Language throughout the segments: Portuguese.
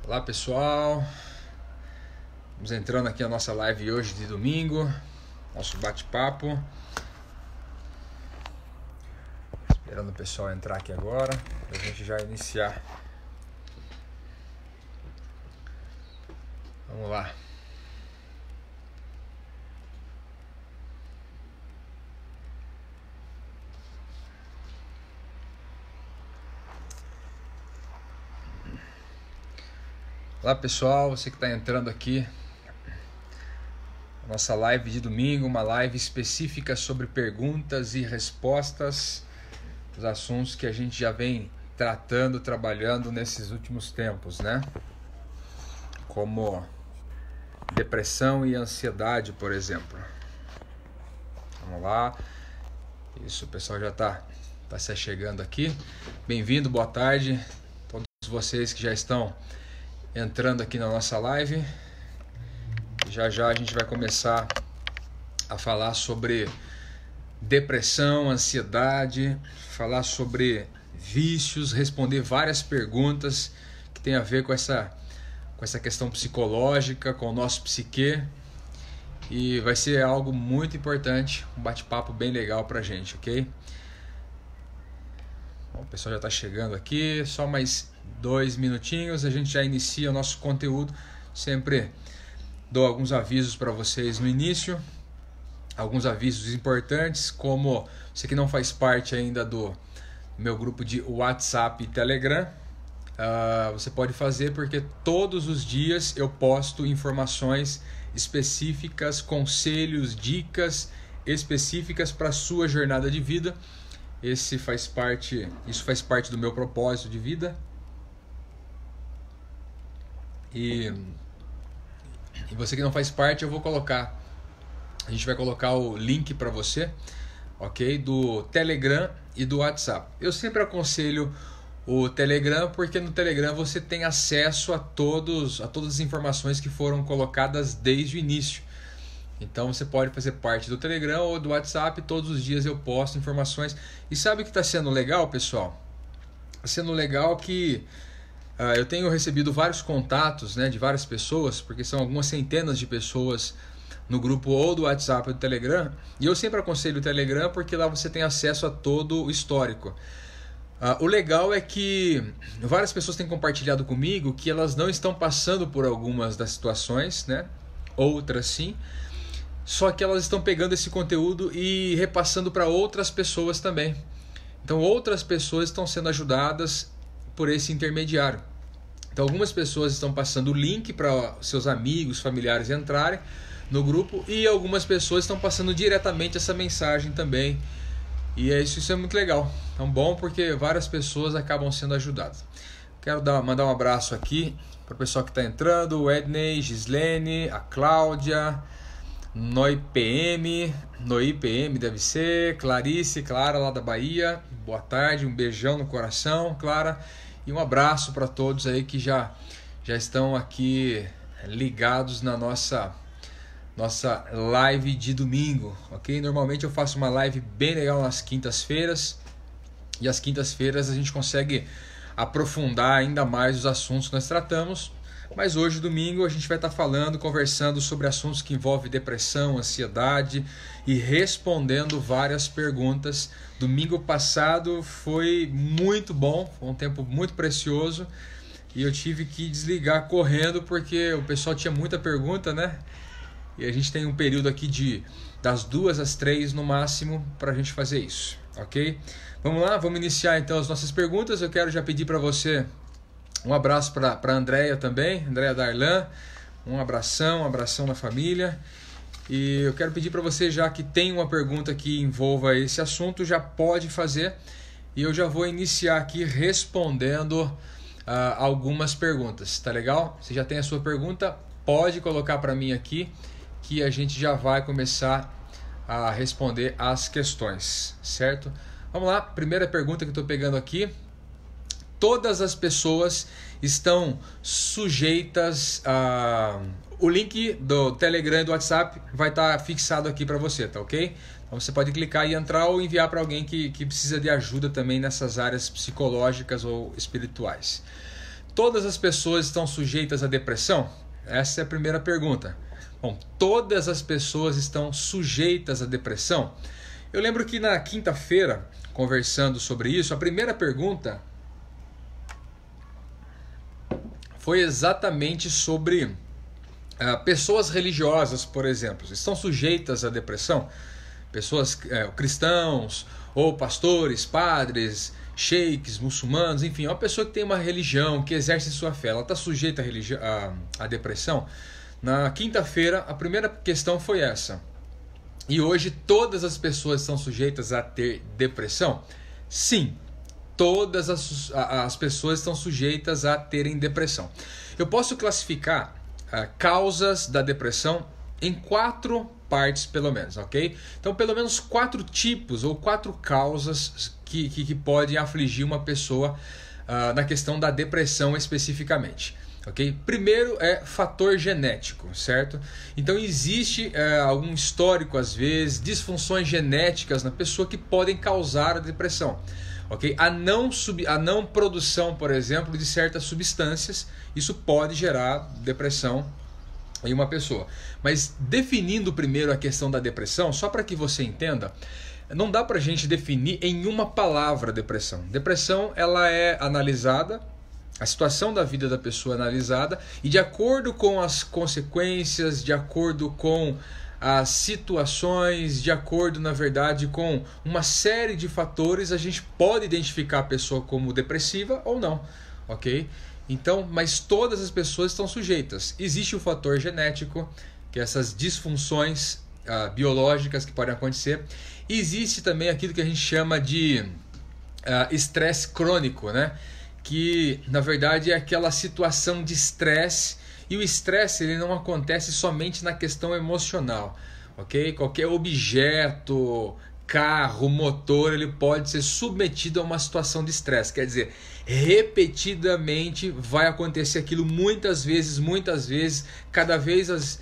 Olá pessoal, vamos entrando aqui na nossa live hoje de domingo, nosso bate-papo. Esperando o pessoal entrar aqui agora, para a gente já iniciar. Vamos lá. Olá pessoal, você que está entrando aqui, nossa live de domingo, uma live específica sobre perguntas e respostas, os assuntos que a gente já vem tratando, trabalhando nesses últimos tempos, né? Como depressão e ansiedade, por exemplo. Vamos lá. Isso, o pessoal já está se chegando aqui. Bem-vindo, boa tarde a todos vocês que já estão entrando aqui na nossa live. Já a gente vai começar a falar sobre depressão, ansiedade, falar sobre vícios, responder várias perguntas que tem a ver com essa questão psicológica, com o nosso psique, e vai ser algo muito importante, um bate-papo bem legal pra gente, ok? Bom, o pessoal já está chegando aqui, só mais 2 minutinhos, a gente já inicia o nosso conteúdo. Sempre dou alguns avisos para vocês no início, alguns avisos importantes, como você que não faz parte ainda do meu grupo de WhatsApp e Telegram, você pode fazer, porque todos os dias eu posto informações específicas, conselhos, dicas específicas para a sua jornada de vida. Isso faz parte do meu propósito de vida. E você que não faz parte, a gente vai colocar o link para você, ok? Do Telegram e do WhatsApp. Eu sempre aconselho o Telegram, porque no Telegram você tem acesso a todas as informações que foram colocadas desde o início. Então você pode fazer parte do Telegram ou do WhatsApp. Todos os dias eu posto informações. E sabe o que está sendo legal, pessoal? Está sendo legal que eu tenho recebido vários contatos, né, de várias pessoas, porque são algumas centenas de pessoas no grupo ou do WhatsApp ou do Telegram. E eu sempre aconselho o Telegram, porque lá você tem acesso a todo o histórico. O legal é que várias pessoas têm compartilhado comigo que elas não estão passando por algumas das situações, né? Outras sim. Só que elas estão pegando esse conteúdo e repassando para outras pessoas também. Então outras pessoas estão sendo ajudadas por esse intermediário. Então algumas pessoas estão passando o link para seus amigos, familiares entrarem no grupo, e algumas pessoas estão passando diretamente essa mensagem também. E isso é muito legal. Então bom, porque várias pessoas acabam sendo ajudadas. Quero mandar um abraço aqui para o pessoal que está entrando: o Ednei, Gislene, a Cláudia, NoiPM deve ser, Clarice, Clara lá da Bahia. Boa tarde, um beijão no coração, Clara. E um abraço para todos aí que já estão aqui ligados na nossa live de domingo, ok? Normalmente eu faço uma live bem legal nas quintas-feiras, e às quintas-feiras a gente consegue aprofundar ainda mais os assuntos que nós tratamos. Mas hoje, domingo, a gente vai estar conversando sobre assuntos que envolvem depressão, ansiedade, e respondendo várias perguntas. Domingo passado foi muito bom, foi um tempo muito precioso, e eu tive que desligar correndo porque o pessoal tinha muita pergunta, né? E a gente tem um período aqui das 2 às 3 no máximo para a gente fazer isso, ok? Vamos lá, vamos iniciar então as nossas perguntas. Eu quero já pedir para você um abraço para a Andréia também, Andréia Darlan, um abração na família. E eu quero pedir para você, já que tem uma pergunta que envolva esse assunto, já pode fazer, e eu já vou iniciar aqui respondendo algumas perguntas, tá legal? Você já tem a sua pergunta, pode colocar para mim aqui, que a gente já vai começar a responder as questões, certo? Vamos lá, primeira pergunta que eu estou pegando aqui: todas as pessoas estão sujeitas a... O link do Telegram e do WhatsApp vai estar fixado aqui para você, tá ok? Então você pode clicar e entrar, ou enviar para alguém que precisa de ajuda também nessas áreas psicológicas ou espirituais. todas as pessoas estão sujeitas à depressão? Essa é a primeira pergunta. Bom, todas as pessoas estão sujeitas à depressão? Eu lembro que na quinta-feira, conversando sobre isso, a primeira pergunta foi exatamente sobre pessoas religiosas, por exemplo, estão sujeitas à depressão? Pessoas cristãos, ou pastores, padres, sheiks, muçulmanos, enfim, uma pessoa que tem uma religião, que exerce sua fé, ela está sujeita à depressão? Na quinta-feira, a primeira questão foi essa. E hoje todas as pessoas estão sujeitas a ter depressão? Sim, todas as pessoas estão sujeitas a terem depressão. Eu posso classificar causas da depressão em 4 partes, pelo menos, ok? Então, pelo menos 4 tipos ou 4 causas que podem afligir uma pessoa na questão da depressão especificamente. Okay? Primeiro é fator genético, certo? Então existe algum histórico, às vezes, disfunções genéticas na pessoa que podem causar a depressão. Okay? A não produção, por exemplo, de certas substâncias, isso pode gerar depressão em uma pessoa. Mas definindo primeiro a questão da depressão, só para que você entenda, não dá para a gente definir em uma palavra depressão. Depressão, ela é analisada, a situação da vida da pessoa é analisada, e de acordo com as consequências, de acordo com as situações, de acordo, na verdade, com uma série de fatores, a gente pode identificar a pessoa como depressiva ou não, ok? Então, mas todas as pessoas estão sujeitas. Existe o fator genético, que é essas disfunções biológicas que podem acontecer. E existe também aquilo que a gente chama de estresse crônico, né? Que na verdade é aquela situação de estresse, e o estresse ele não acontece somente na questão emocional, ok? Qualquer objeto, carro, motor, ele pode ser submetido a uma situação de estresse, quer dizer, repetidamente vai acontecer aquilo muitas vezes, cada vez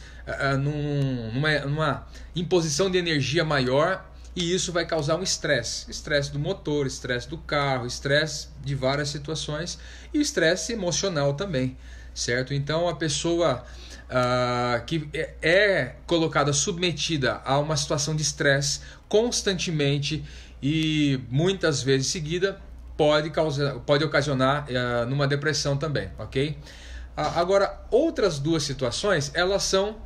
numa imposição de energia maior. E isso vai causar um estresse. Estresse do motor, estresse do carro, estresse de várias situações. E o estresse emocional também, certo? Então a pessoa que é colocada, submetida a uma situação de estresse constantemente e muitas vezes seguida, pode ocasionar numa depressão também, ok? Agora, outras 2 situações, elas são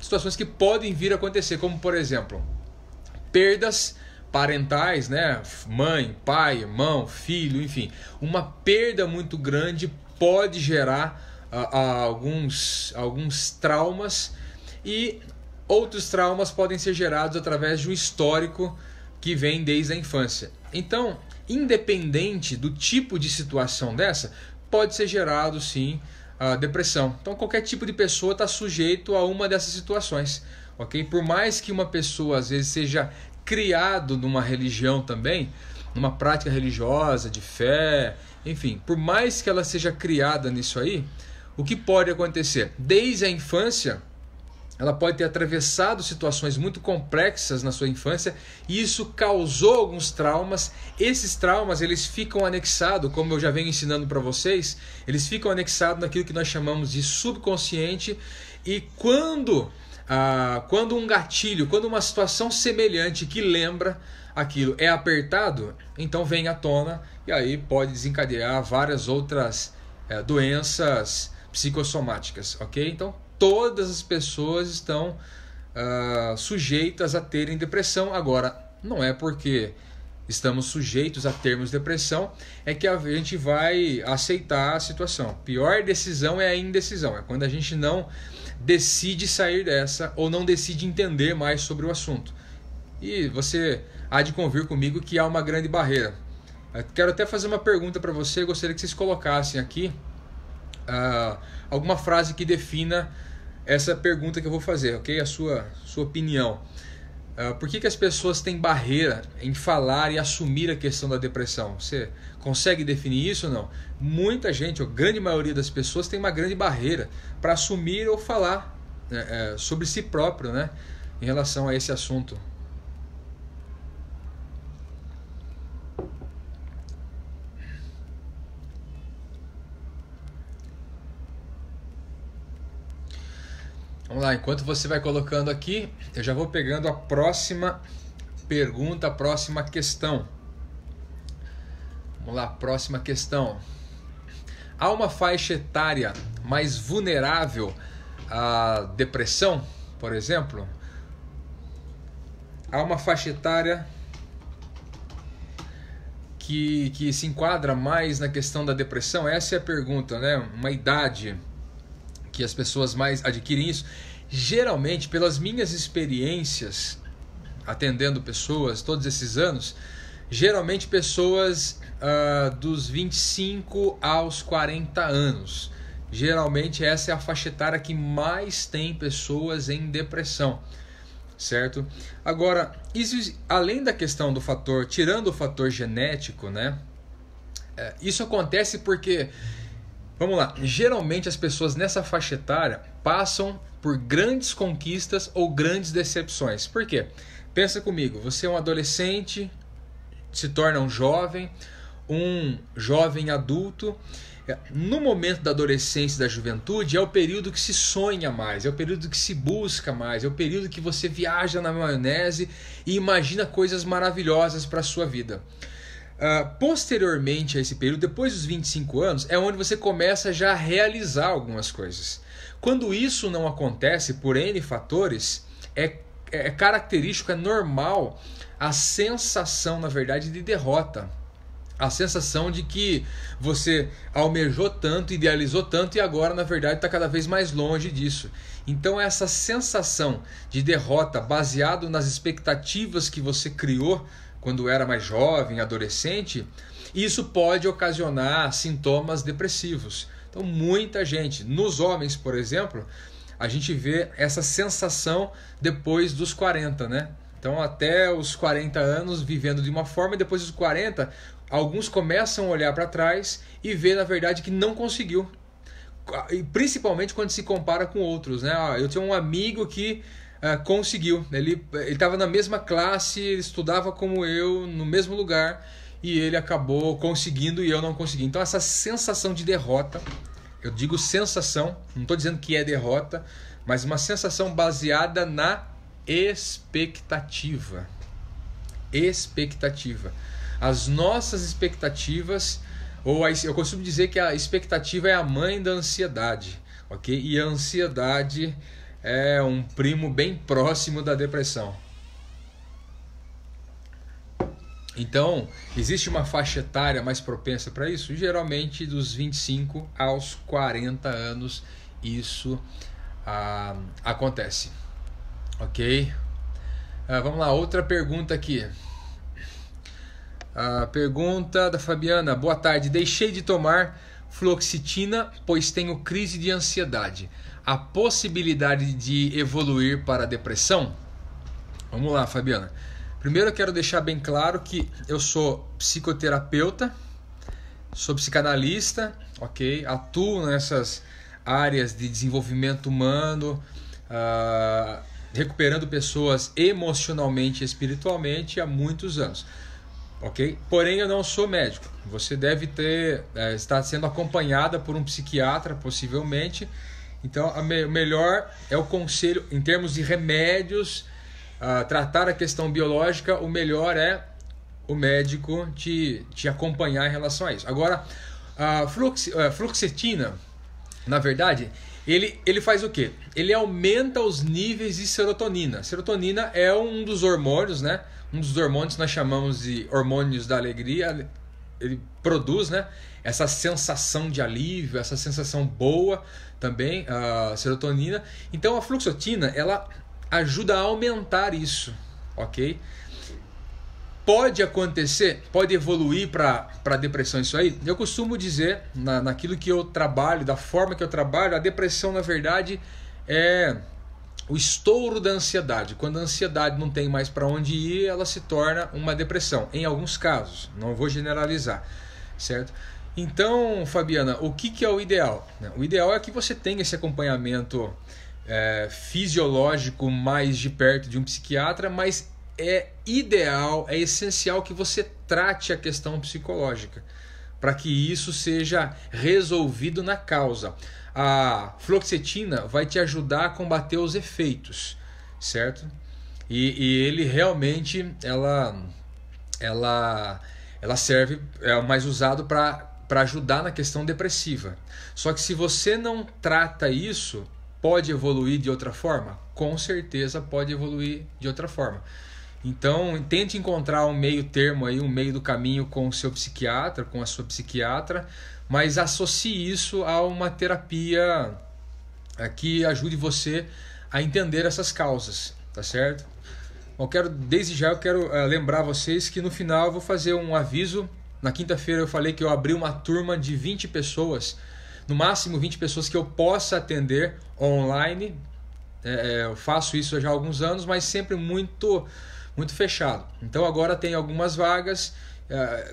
situações que podem vir a acontecer, como por exemplo, perdas parentais, né? Mãe, pai, irmão, filho, enfim. Uma perda muito grande pode gerar alguns traumas, e outros traumas podem ser gerados através de um histórico que vem desde a infância. Então, independente do tipo de situação dessa, pode ser gerado sim a depressão. Então, qualquer tipo de pessoa está sujeito a uma dessas situações. Okay? Por mais que uma pessoa às vezes seja criado numa religião também, numa prática religiosa, de fé, enfim, por mais que ela seja criada nisso aí, o que pode acontecer? Desde a infância, ela pode ter atravessado situações muito complexas na sua infância, e isso causou alguns traumas. Esses traumas, eles ficam anexados, como eu já venho ensinando para vocês, eles ficam anexados naquilo que nós chamamos de subconsciente, e quando um gatilho, quando uma situação semelhante que lembra aquilo é apertado, então vem à tona, e aí pode desencadear várias outras doenças psicossomáticas, ok? Então, todas as pessoas estão sujeitas a terem depressão. Agora, não é porque estamos sujeitos a termos depressão é que a gente vai aceitar a situação. Pior decisão é a indecisão, é quando a gente não decide sair dessa ou não decide entender mais sobre o assunto. E você há de convir comigo que há uma grande barreira. Eu quero até fazer uma pergunta para você, gostaria que vocês colocassem aqui alguma frase que defina essa pergunta que eu vou fazer, ok? A sua opinião. Por que as pessoas têm barreira em falar e assumir a questão da depressão? Você consegue definir isso ou não? Muita gente, a grande maioria das pessoas tem uma grande barreira para assumir ou falar sobre si próprio, né, em relação a esse assunto. Vamos lá, enquanto você vai colocando aqui, eu já vou pegando a próxima pergunta, a próxima questão. Vamos lá, próxima questão. Há uma faixa etária mais vulnerável à depressão, por exemplo? Há uma faixa etária que se enquadra mais na questão da depressão? Essa é a pergunta, né? Uma idade que as pessoas mais adquirem isso. Geralmente, pelas minhas experiências atendendo pessoas todos esses anos, geralmente pessoas dos 25 aos 40 anos. Geralmente essa é a faixa etária que mais tem pessoas em depressão, certo? Agora, isso, além da questão do fator, tirando o fator genético, né? Isso acontece porque, vamos lá, geralmente as pessoas nessa faixa etária passam por grandes conquistas ou grandes decepções. Por quê? Pensa comigo, você é um adolescente, se torna um jovem adulto. No momento da adolescência e da juventude é o período que se sonha mais, é o período que se busca mais, é o período que você viaja na maionese e imagina coisas maravilhosas para a sua vida. Posteriormente a esse período, depois dos 25 anos, é onde você começa já a realizar algumas coisas. Quando isso não acontece por N fatores, é característico, é normal a sensação, na verdade, de derrota. A sensação de que você almejou tanto, idealizou tanto e agora, na verdade, está cada vez mais longe disso. Então, essa sensação de derrota baseado nas expectativas que você criou quando era mais jovem, adolescente, isso pode ocasionar sintomas depressivos. Então, muita gente, nos homens, por exemplo, a gente vê essa sensação depois dos 40, né? Então, até os 40 anos vivendo de uma forma, e depois dos 40, alguns começam a olhar para trás e ver, na verdade, que não conseguiu. E principalmente quando se compara com outros, né? Eu tinha um amigo que conseguiu. Ele estava na mesma classe, ele estudava como eu, no mesmo lugar, e ele acabou conseguindo e eu não consegui. Então essa sensação de derrota, eu digo sensação, não estou dizendo que é derrota, mas uma sensação baseada na expectativa. Expectativa. As nossas expectativas, eu costumo dizer que a expectativa é a mãe da ansiedade, ok? E a ansiedade é um primo bem próximo da depressão. Então, existe uma faixa etária mais propensa para isso? Geralmente dos 25 aos 40 anos isso acontece. Ok? Vamos lá, outra pergunta aqui. A pergunta da Fabiana. Boa tarde, deixei de tomar fluoxetina pois tenho crise de ansiedade. A possibilidade de evoluir para a depressão? Vamos lá, Fabiana. Primeiro eu quero deixar bem claro que eu sou psicoterapeuta, sou psicanalista, ok? Atuo nessas áreas de desenvolvimento humano, recuperando pessoas emocionalmente e espiritualmente há muitos anos, ok? Porém eu não sou médico. Você deve estar sendo acompanhada por um psiquiatra, possivelmente. Então o melhor é o conselho em termos de remédios. Tratar a questão biológica, o melhor é o médico te acompanhar em relação a isso. Agora, a fluoxetina, na verdade, ele faz o quê? Ele aumenta os níveis de serotonina. Serotonina é um dos hormônios, né? Um dos hormônios que nós chamamos de hormônios da alegria. Ele produz, né, essa sensação de alívio, essa sensação boa também, a serotonina. Então a fluoxetina, ela ajuda a aumentar isso, ok? Pode acontecer, pode evoluir para depressão isso aí? Eu costumo dizer, naquilo que eu trabalho, da forma que eu trabalho, a depressão na verdade é o estouro da ansiedade. Quando a ansiedade não tem mais para onde ir, ela se torna uma depressão, em alguns casos, não vou generalizar, certo? Então, Fabiana, o que é o ideal? O ideal é que você tenha esse acompanhamento fisiológico mais de perto de um psiquiatra, mas é ideal, é essencial que você trate a questão psicológica para que isso seja resolvido na causa. a fluoxetina vai te ajudar a combater os efeitos, certo? E ele realmente, ela serve, é mais usado para ajudar na questão depressiva. Só que se você não trata isso, pode evoluir de outra forma? Com certeza pode evoluir de outra forma. Então, tente encontrar um meio termo aí, um meio do caminho com o seu psiquiatra, com a sua psiquiatra, mas associe isso a uma terapia que ajude você a entender essas causas, tá certo? Desde já eu quero lembrar vocês que no final eu vou fazer um aviso. Na quinta-feira eu falei que eu abri uma turma de 20 pessoas, no máximo 20 pessoas que eu possa atender online. Eu faço isso já há alguns anos, mas sempre muito fechado. Então agora tem algumas vagas,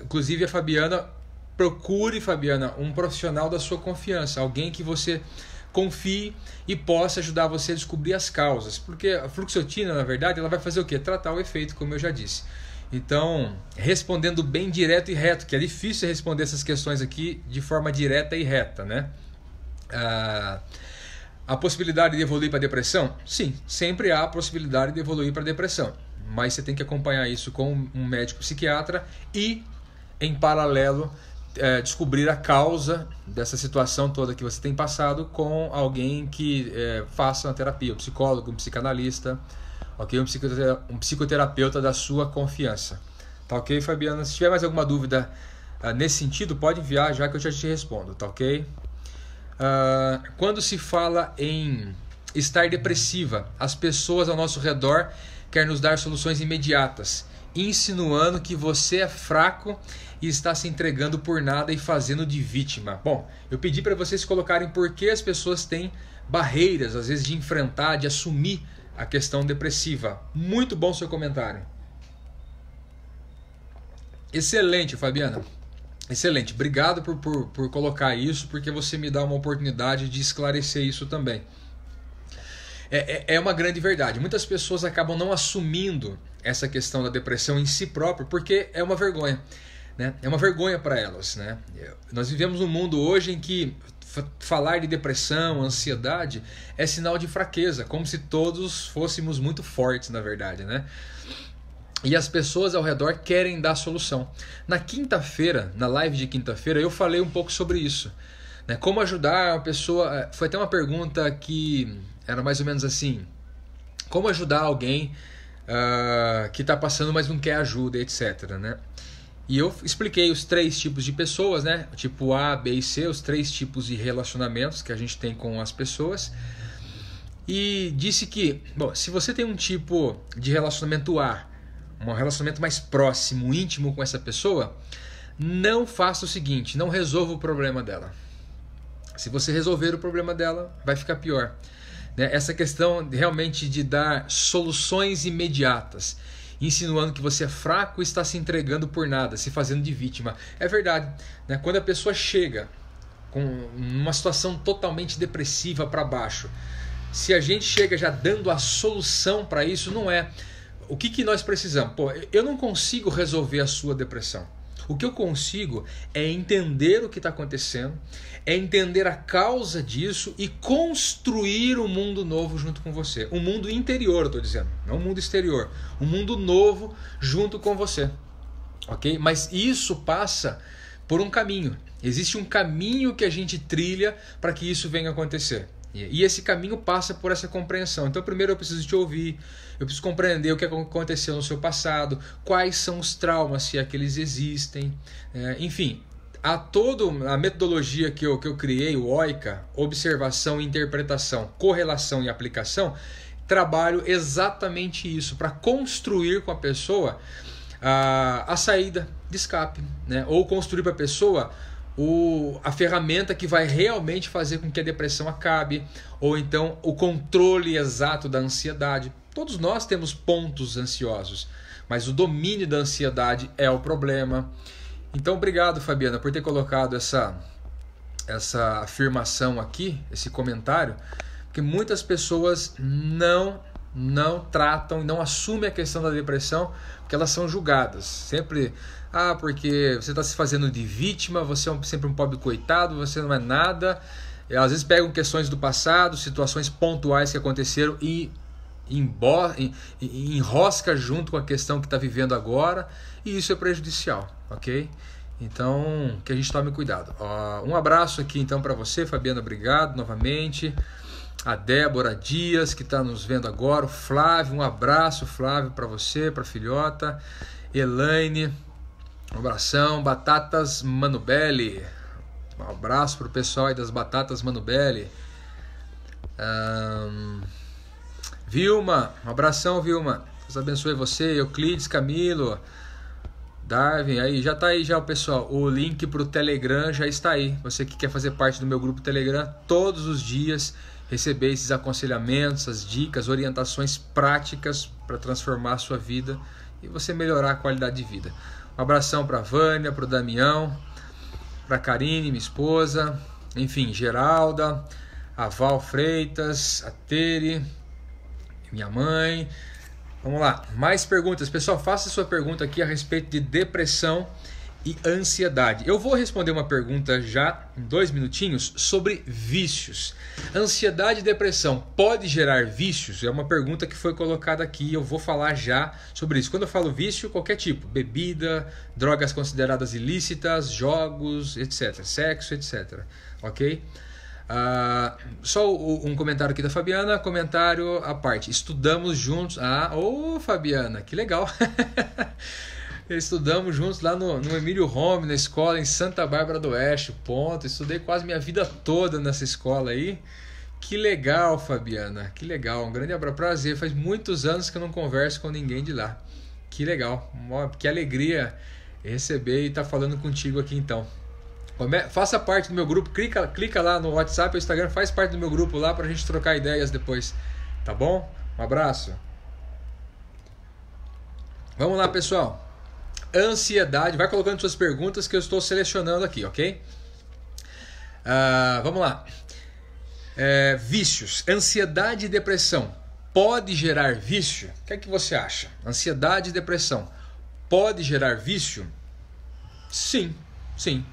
inclusive a Fabiana, procure, Fabiana, um profissional da sua confiança, alguém que você confie e possa ajudar você a descobrir as causas, porque a fluoxetina, na verdade, ela vai fazer o quê? Tratar o efeito, como eu já disse. Então, respondendo bem direto e reto, que é difícil responder essas questões aqui de forma direta e reta, né? A possibilidade de evoluir para depressão? Sim, sempre há a possibilidade de evoluir para depressão, mas você tem que acompanhar isso com um médico psiquiatra e, em paralelo, descobrir a causa dessa situação toda que você tem passado com alguém que faça uma terapia, um psicólogo, um psicanalista, ok? Um psicoterapeuta da sua confiança. Tá ok, Fabiana? Se tiver mais alguma dúvida nesse sentido, pode enviar já que eu já te respondo, tá ok? Quando se fala em estar depressiva, as pessoas ao nosso redor querem nos dar soluções imediatas, insinuando que você é fraco e está se entregando por nada e fazendo de vítima. Bom, eu pedi para vocês colocarem por que as pessoas têm barreiras, às vezes, de enfrentar, de assumir a questão depressiva. Muito bom seu comentário. Excelente, Fabiana. Excelente. Obrigado por colocar isso, porque você me dá uma oportunidade de esclarecer isso também. É uma grande verdade. Muitas pessoas acabam não assumindo essa questão da depressão em si próprio, porque é uma vergonha, né? É uma vergonha para elas, né? Nós vivemos um mundo hoje em que falar de depressão, ansiedade é sinal de fraqueza, como se todos fôssemos muito fortes, na verdade, né? E as pessoas ao redor querem dar solução. Na quinta-feira, na live de quinta-feira, eu falei um pouco sobre isso, né? Como ajudar a pessoa. Foi até uma pergunta que era mais ou menos assim: como ajudar alguém que está passando, mas não quer ajuda, etc, né? E eu expliquei os 3 tipos de pessoas, né? Tipo A, B e C, os 3 tipos de relacionamentos que a gente tem com as pessoas. E disse que, bom, se você tem um tipo de relacionamento A, um relacionamento mais próximo, íntimo com essa pessoa, não faça o seguinte: não resolva o problema dela. Se você resolver o problema dela, vai ficar pior. Essa questão realmente de dar soluções imediatas, insinuando que você é fraco e está se entregando por nada, se fazendo de vítima. É verdade, né? Quando a pessoa chega com uma situação totalmente depressiva para baixo, se a gente chega já dando a solução para isso, não é. O que nós precisamos? Pô, eu não consigo resolver a sua depressão. O que eu consigo é entender o que está acontecendo, é entender a causa disso e construir um mundo novo junto com você. Um mundo interior, eu estou dizendo, não um mundo exterior. Um mundo novo junto com você. Ok? Mas isso passa por um caminho. Existe um caminho que a gente trilha para que isso venha a acontecer. E esse caminho passa por essa compreensão. Então primeiro eu preciso te ouvir, eu preciso compreender o que aconteceu no seu passado, quais são os traumas, se é que eles existem, enfim, a metodologia que eu criei, o OICA, observação, interpretação, correlação e aplicação, trabalho exatamente isso, para construir com a pessoa a saída de escape, né? Ou construir para a pessoa a ferramenta que vai realmente fazer com que a depressão acabe, ou então o controle exato da ansiedade. Todos nós temos pontos ansiosos, mas o domínio da ansiedade é o problema. Então, obrigado, Fabiana, por ter colocado essa afirmação aqui, esse comentário, porque muitas pessoas não tratam e não assumem a questão da depressão, porque elas são julgadas. Sempre, porque você está se fazendo de vítima, você é sempre um pobre coitado, você não é nada. às vezes pegam questões do passado, situações pontuais que aconteceram e enrosca junto com a questão que está vivendo agora, e isso é prejudicial, ok? Então, que a gente tome cuidado. Um abraço aqui então para você, Fabiana, obrigado novamente. A Débora Dias, que está nos vendo agora. O Flávio, um abraço, Flávio, para você, para a filhota. Elaine, um abração. Batatas Manubelli, um abraço para o pessoal aí das Batatas Manubelli. Vilma, um abração, Vilma. Deus abençoe você. Euclides, Camilo, Darwin, aí já está aí já o pessoal. O link para o Telegram já está aí. Você que quer fazer parte do meu grupo Telegram, todos os dias receber esses aconselhamentos, as dicas, orientações práticas para transformar a sua vida e você melhorar a qualidade de vida. Um abração para a Vânia, para o Damião, para a Karine, minha esposa, enfim, Geralda, a Val Freitas, a Tere, minha mãe. Vamos lá, mais perguntas. Pessoal, faça sua pergunta aqui a respeito de depressão e ansiedade. Eu vou responder uma pergunta já em 2 minutinhos sobre vícios. Ansiedade e depressão pode gerar vícios? É uma pergunta que foi colocada aqui. Eu vou falar já sobre isso. Quando eu falo vício, qualquer tipo: bebida, drogas consideradas ilícitas, jogos, etc. Sexo, etc. Ok? Só um comentário aqui da Fabiana, comentário à parte. Estudamos juntos. Fabiana, que legal. Estudamos juntos lá no Emílio Home, na escola em Santa Bárbara do Oeste. Ponto. Estudei quase minha vida toda nessa escola aí. Que legal, Fabiana. Que legal. Um grande abraço. Prazer. Faz muitos anos que eu não converso com ninguém de lá. Que legal. Que alegria receber e estar falando contigo aqui então. Faça parte do meu grupo, clica lá no WhatsApp ou Instagram, faz parte do meu grupo lá pra gente trocar ideias depois, tá bom? Um abraço. Vamos lá, pessoal. Ansiedade, vai colocando suas perguntas que eu estou selecionando aqui, ok? Vamos lá. Vícios, ansiedade e depressão pode gerar vício? O que é que você acha? Ansiedade e depressão pode gerar vício? Sim, sim.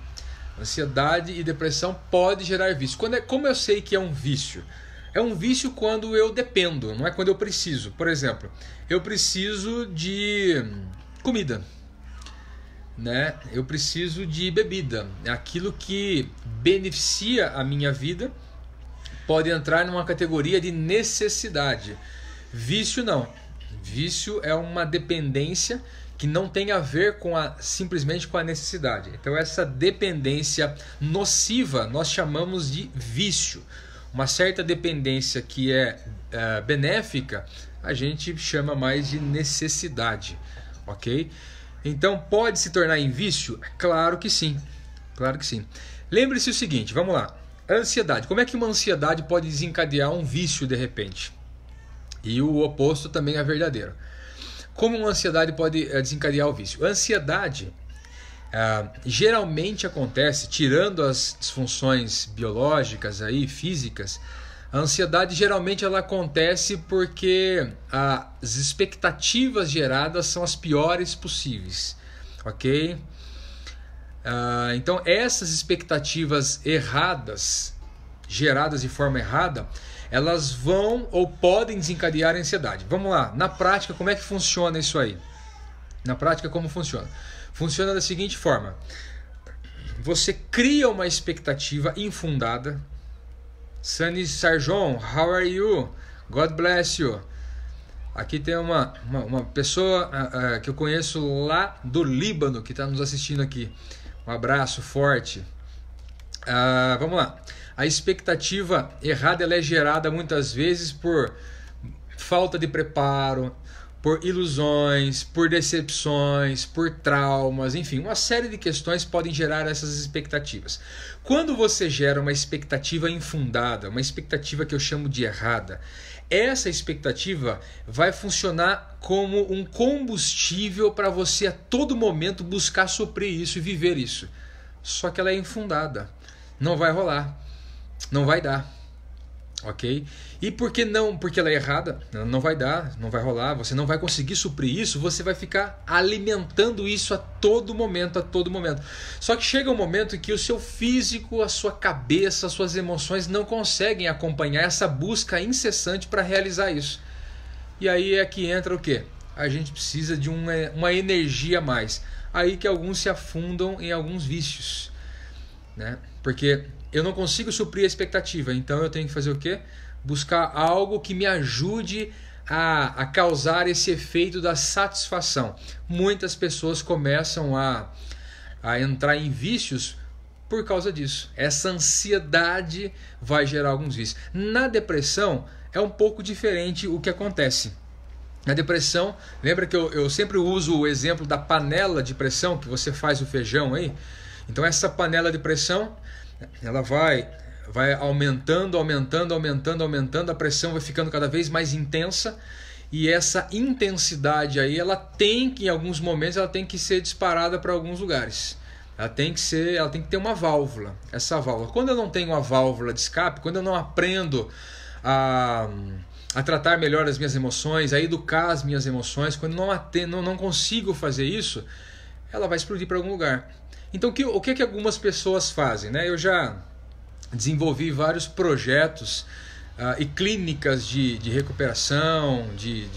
Ansiedade e depressão pode gerar vício. Como eu sei que é um vício? É um vício quando eu dependo, não é quando eu preciso. Por exemplo, eu preciso de comida, né? Eu preciso de bebida. Aquilo que beneficia a minha vida pode entrar numa categoria de necessidade. Vício não. Vício é uma dependência que não tem a ver simplesmente com a necessidade. Então essa dependência nociva nós chamamos de vício. Uma certa dependência que é benéfica, a gente chama mais de necessidade, ok? Então pode se tornar em vício? Claro que sim, claro que sim. Lembre-se o seguinte, vamos lá. Ansiedade. Como é que uma ansiedade pode desencadear um vício de repente? E o oposto também é verdadeiro. Como uma ansiedade pode desencadear o vício? A ansiedade geralmente acontece, tirando as disfunções biológicas, aí, físicas, a ansiedade geralmente ela acontece porque as expectativas geradas são as piores possíveis, ok? Então essas expectativas erradas, geradas de forma errada, elas vão ou podem desencadear a ansiedade. Vamos lá, na prática, como é que funciona isso aí? Na prática, como funciona? Funciona da seguinte forma: você cria uma expectativa infundada. Sunny Sarjon, how are you? God bless you. Aqui tem uma pessoa que eu conheço lá do Líbano que está nos assistindo aqui. Um abraço forte. Vamos lá. A expectativa errada ela é gerada muitas vezes por falta de preparo, por ilusões, por decepções, por traumas, enfim, uma série de questões podem gerar essas expectativas. Quando você gera uma expectativa infundada, uma expectativa que eu chamo de errada, essa expectativa vai funcionar como um combustível para você a todo momento buscar suprir isso e viver isso. Só que ela é infundada, não vai rolar. Não vai dar, ok? E por que não? Porque ela é errada, não vai dar, não vai rolar, você não vai conseguir suprir isso, você vai ficar alimentando isso a todo momento, a todo momento. Só que chega um momento que o seu físico, a sua cabeça, as suas emoções não conseguem acompanhar essa busca incessante para realizar isso. E aí é que entra o quê? A gente precisa de uma energia a mais. Aí que alguns se afundam em alguns vícios, né? Porque eu não consigo suprir a expectativa, então eu tenho que fazer o quê? Buscar algo que me ajude a causar esse efeito da satisfação. Muitas pessoas começam a entrar em vícios por causa disso. Essa ansiedade vai gerar alguns vícios. Na depressão é um pouco diferente o que acontece. Na depressão, lembra que eu sempre uso o exemplo da panela de pressão, que você faz o feijão aí? Então essa panela de pressão, ela vai aumentando, a pressão vai ficando cada vez mais intensa, e essa intensidade aí, em alguns momentos, ela tem que ser disparada para alguns lugares. Ela tem que ter uma válvula. Essa válvula. Quando eu não tenho uma válvula de escape, quando eu não aprendo a tratar melhor as minhas emoções, a educar as minhas emoções, quando não consigo fazer isso, ela vai explodir para algum lugar. Então o que algumas pessoas fazem, né? Eu já desenvolvi vários projetos e clínicas de recuperação de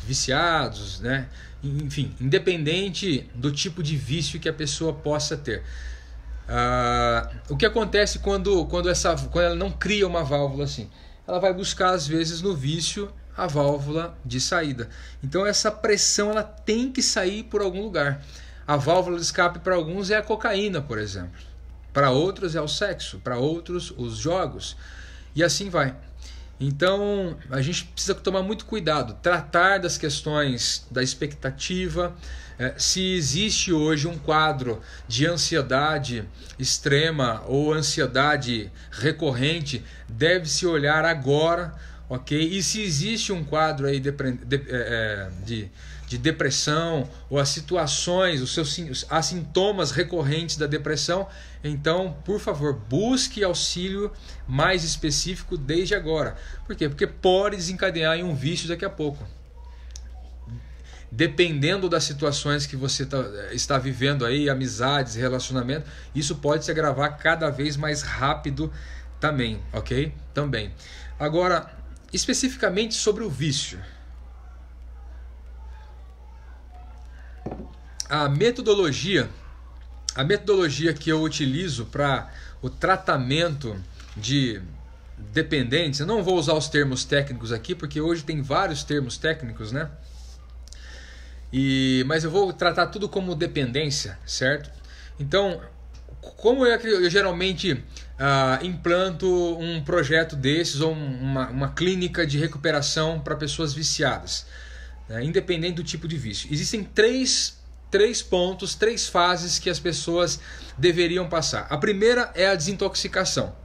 viciados, né? Enfim, independente do tipo de vício que a pessoa possa ter. O que acontece quando ela não cria uma válvula assim? Ela vai buscar às vezes no vício a válvula de saída. Então essa pressão ela tem que sair por algum lugar. A válvula de escape para alguns é a cocaína, por exemplo. Para outros é o sexo, para outros os jogos. E assim vai. Então a gente precisa tomar muito cuidado, tratar das questões da expectativa. Se existe hoje um quadro de ansiedade extrema ou ansiedade recorrente, deve-se olhar agora, ok? E se existe um quadro aí de depressão ou as situações, as sintomas recorrentes da depressão, então, por favor, busque auxílio mais específico desde agora. Por quê? Porque pode desencadear em um vício daqui a pouco. Dependendo das situações que você está vivendo aí, amizades, relacionamento, isso pode se agravar cada vez mais rápido também, ok? Também. Agora, especificamente sobre o vício. A metodologia que eu utilizo para o tratamento de dependentes, eu não vou usar os termos técnicos aqui, porque hoje tem vários termos técnicos, né? Mas eu vou tratar tudo como dependência, certo? Então, como eu geralmente implanto um projeto desses ou uma clínica de recuperação para pessoas viciadas, né? Independente do tipo de vício. Existem três pontos, 3 fases que as pessoas deveriam passar. A primeira é a desintoxicação.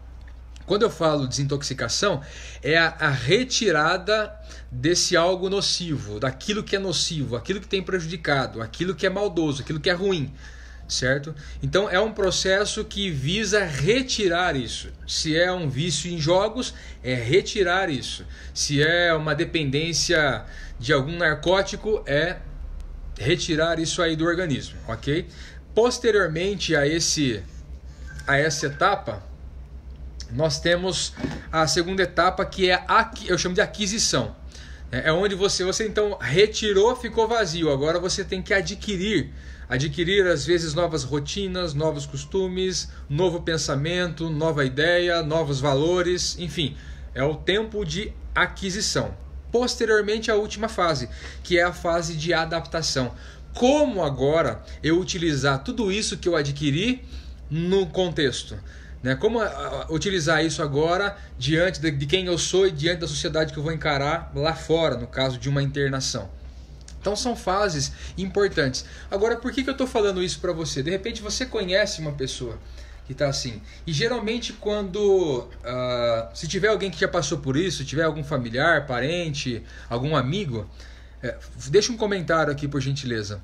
Quando eu falo desintoxicação, é a retirada desse algo nocivo, daquilo que é nocivo, aquilo que tem prejudicado, aquilo que é maldoso, aquilo que é ruim, certo? Então é um processo que visa retirar isso. Se é um vício em jogos, é retirar isso. Se é uma dependência de algum narcótico, é retirar isso aí do organismo, ok? Posteriormente a essa etapa, nós temos a segunda etapa, que é eu chamo de aquisição. É onde você então retirou, ficou vazio. Agora você tem que adquirir às vezes novas rotinas, novos costumes, novo pensamento, nova ideia, novos valores, enfim, é o tempo de aquisição. Posteriormente a última fase, que é a fase de adaptação. Como agora eu utilizar tudo isso que eu adquiri no contexto? Né? Como utilizar isso agora diante de quem eu sou e diante da sociedade que eu vou encarar lá fora, no caso de uma internação? Então são fases importantes. Agora, por que eu estou falando isso para você? De repente você conhece uma pessoa que está assim. E geralmente quando, se tiver alguém que já passou por isso, tiver algum familiar, parente, algum amigo, deixa um comentário aqui por gentileza.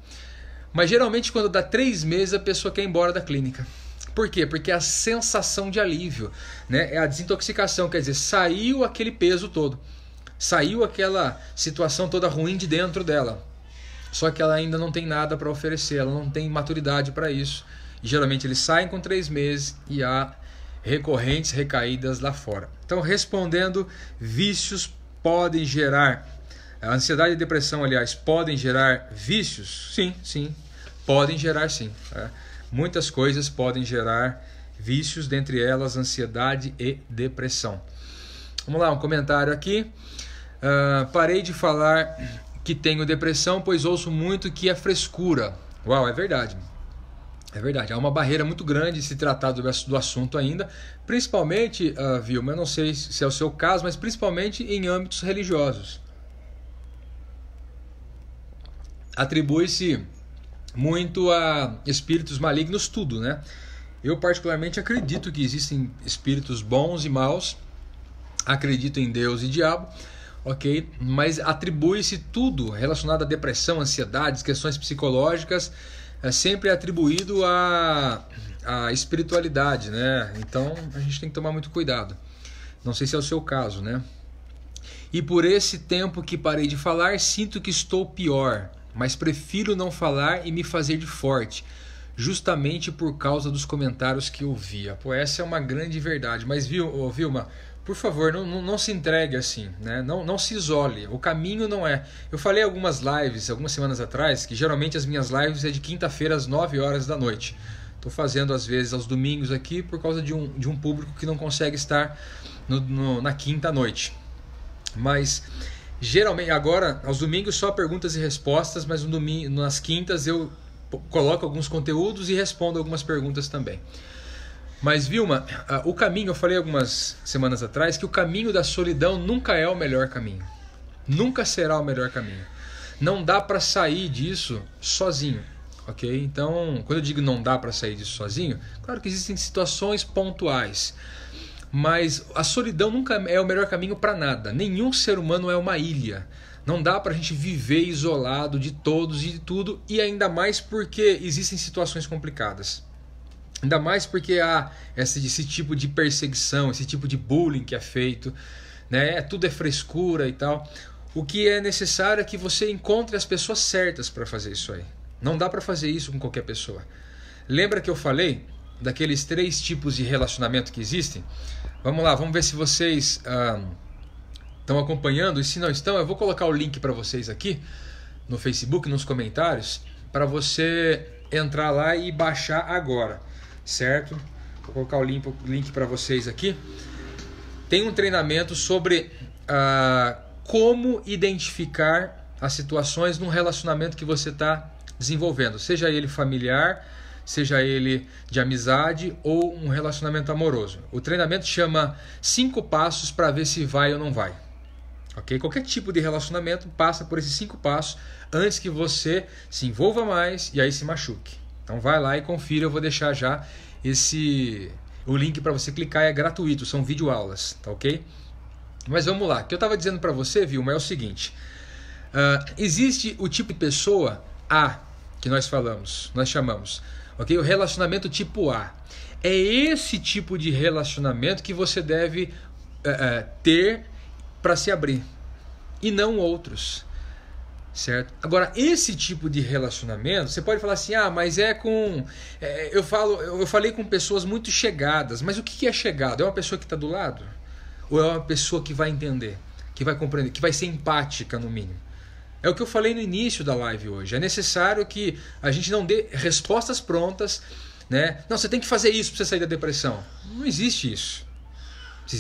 Mas geralmente quando dá 3 meses a pessoa quer ir embora da clínica. Por quê? Porque é a sensação de alívio, né? É a desintoxicação, quer dizer, saiu aquele peso todo, saiu aquela situação toda ruim de dentro dela. Só que ela ainda não tem nada para oferecer, ela não tem maturidade para isso. E geralmente eles saem com 3 meses e há recorrentes recaídas lá fora. Então, respondendo, vícios podem gerar, a ansiedade e a depressão, aliás, podem gerar vícios? Sim, sim, podem gerar sim. Muitas coisas podem gerar vícios, dentre elas ansiedade e depressão. Vamos lá, um comentário aqui. Parei de falar que tenho depressão, pois ouço muito que é frescura. Uau, é verdade. É verdade, há uma barreira muito grande se tratar do assunto ainda, principalmente, Vilma, eu não sei se é o seu caso, mas principalmente em âmbitos religiosos. Atribui-se muito a espíritos malignos tudo, né? Eu particularmente acredito que existem espíritos bons e maus, acredito em Deus e diabo, ok? Mas atribui-se tudo relacionado à depressão, ansiedades, questões psicológicas, é sempre atribuído à espiritualidade, né? Então a gente tem que tomar muito cuidado. Não sei se é o seu caso, né? E por esse tempo que parei de falar, sinto que estou pior, mas prefiro não falar e me fazer de forte, justamente por causa dos comentários que eu via. Pô, essa é uma grande verdade. Mas Vilma, por favor, não se entregue assim, né? Não se isole. O caminho não é... Eu falei algumas lives, algumas semanas atrás, que geralmente as minhas lives é de quinta-feira às 9 horas da noite. Estou fazendo às vezes aos domingos aqui por causa de um público que não consegue estar na quinta noite. Mas geralmente, agora, aos domingos só perguntas e respostas, mas nas quintas eu coloco alguns conteúdos e respondo algumas perguntas também. Mas Vilma, o caminho, eu falei algumas semanas atrás que o caminho da solidão nunca é o melhor caminho. Nunca será o melhor caminho. Não dá para sair disso sozinho, ok? Então, quando eu digo não dá para sair disso sozinho, claro que existem situações pontuais. Mas a solidão nunca é o melhor caminho para nada. Nenhum ser humano é uma ilha. Não dá para a gente viver isolado de todos e de tudo, e ainda mais porque existem situações complicadas. Ainda mais porque há esse tipo de perseguição, esse tipo de bullying que é feito, né? Tudo é frescura e tal. O que é necessário é que você encontre as pessoas certas para fazer isso aí. Não dá para fazer isso com qualquer pessoa. Lembra que eu falei daqueles 3 tipos de relacionamento que existem? Vamos lá, vamos ver se vocês estão acompanhando. E se não estão, eu vou colocar o link para vocês aqui no Facebook, nos comentários, para você entrar lá e baixar agora. Certo? Vou colocar o link para vocês aqui. Tem um treinamento sobre como identificar as situações num relacionamento que você está desenvolvendo, seja ele familiar, seja ele de amizade ou um relacionamento amoroso. O treinamento chama 5 passos para ver se vai ou não vai. Okay? Qualquer tipo de relacionamento passa por esses 5 passos antes que você se envolva mais e aí se machuque. Então vai lá e confira, eu vou deixar já o link para você clicar, é gratuito, são videoaulas, tá ok? Mas vamos lá, o que eu estava dizendo para você, Vilma, é o seguinte, existe o tipo de pessoa A, que nós chamamos, ok? O relacionamento tipo A. É esse tipo de relacionamento que você deve ter para se abrir, e não outros. Certo? Agora, esse tipo de relacionamento, você pode falar assim, mas eu falei com pessoas muito chegadas, mas o que é chegado? É uma pessoa que está do lado? Ou é uma pessoa que vai entender, que vai compreender, que vai ser empática no mínimo? É o que eu falei no início da live hoje. É necessário que a gente não dê respostas prontas, né? Não, você tem que fazer isso para você sair da depressão. Não existe isso. Se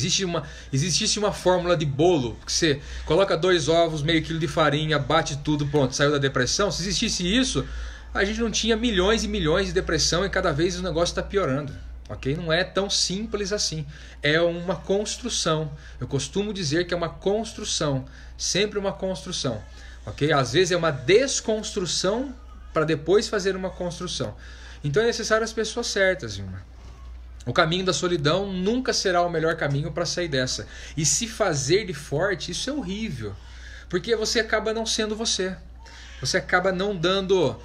existisse uma fórmula de bolo, que você coloca 2 ovos, meio quilo de farinha, bate tudo, pronto, saiu da depressão. Se existisse isso, a gente não tinha milhões e milhões de depressão e cada vez o negócio está piorando. Okay? Não é tão simples assim. É uma construção. Eu costumo dizer que é uma construção. Sempre uma construção. Okay? Às vezes é uma desconstrução para depois fazer uma construção. Então é necessário as pessoas certas, irmã. O caminho da solidão nunca será o melhor caminho para sair dessa. E se fazer de forte, isso é horrível. Porque você acaba não sendo você. Você acaba não dando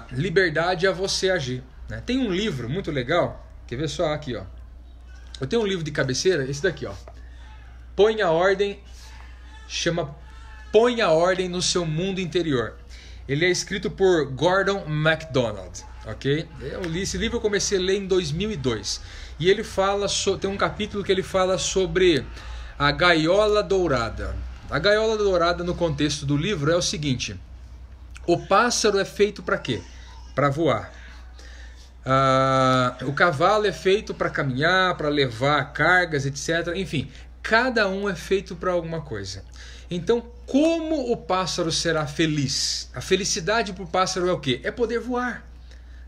liberdade a você agir. né? Tem um livro muito legal, quer ver só aqui, ó. Eu tenho um livro de cabeceira, esse daqui, ó. Põe a ordem, chama Põe a Ordem no Seu Mundo Interior. Ele é escrito por Gordon MacDonald, ok? Esse livro eu comecei a ler em 2002. E ele fala, tem um capítulo que ele fala sobre a gaiola dourada. A gaiola dourada, no contexto do livro, é o seguinte: o pássaro é feito para quê? Para voar. O cavalo é feito para caminhar, para levar cargas, etc. Enfim, cada um é feito para alguma coisa. Então, como o pássaro será feliz? A felicidade para o pássaro é o quê? É poder voar,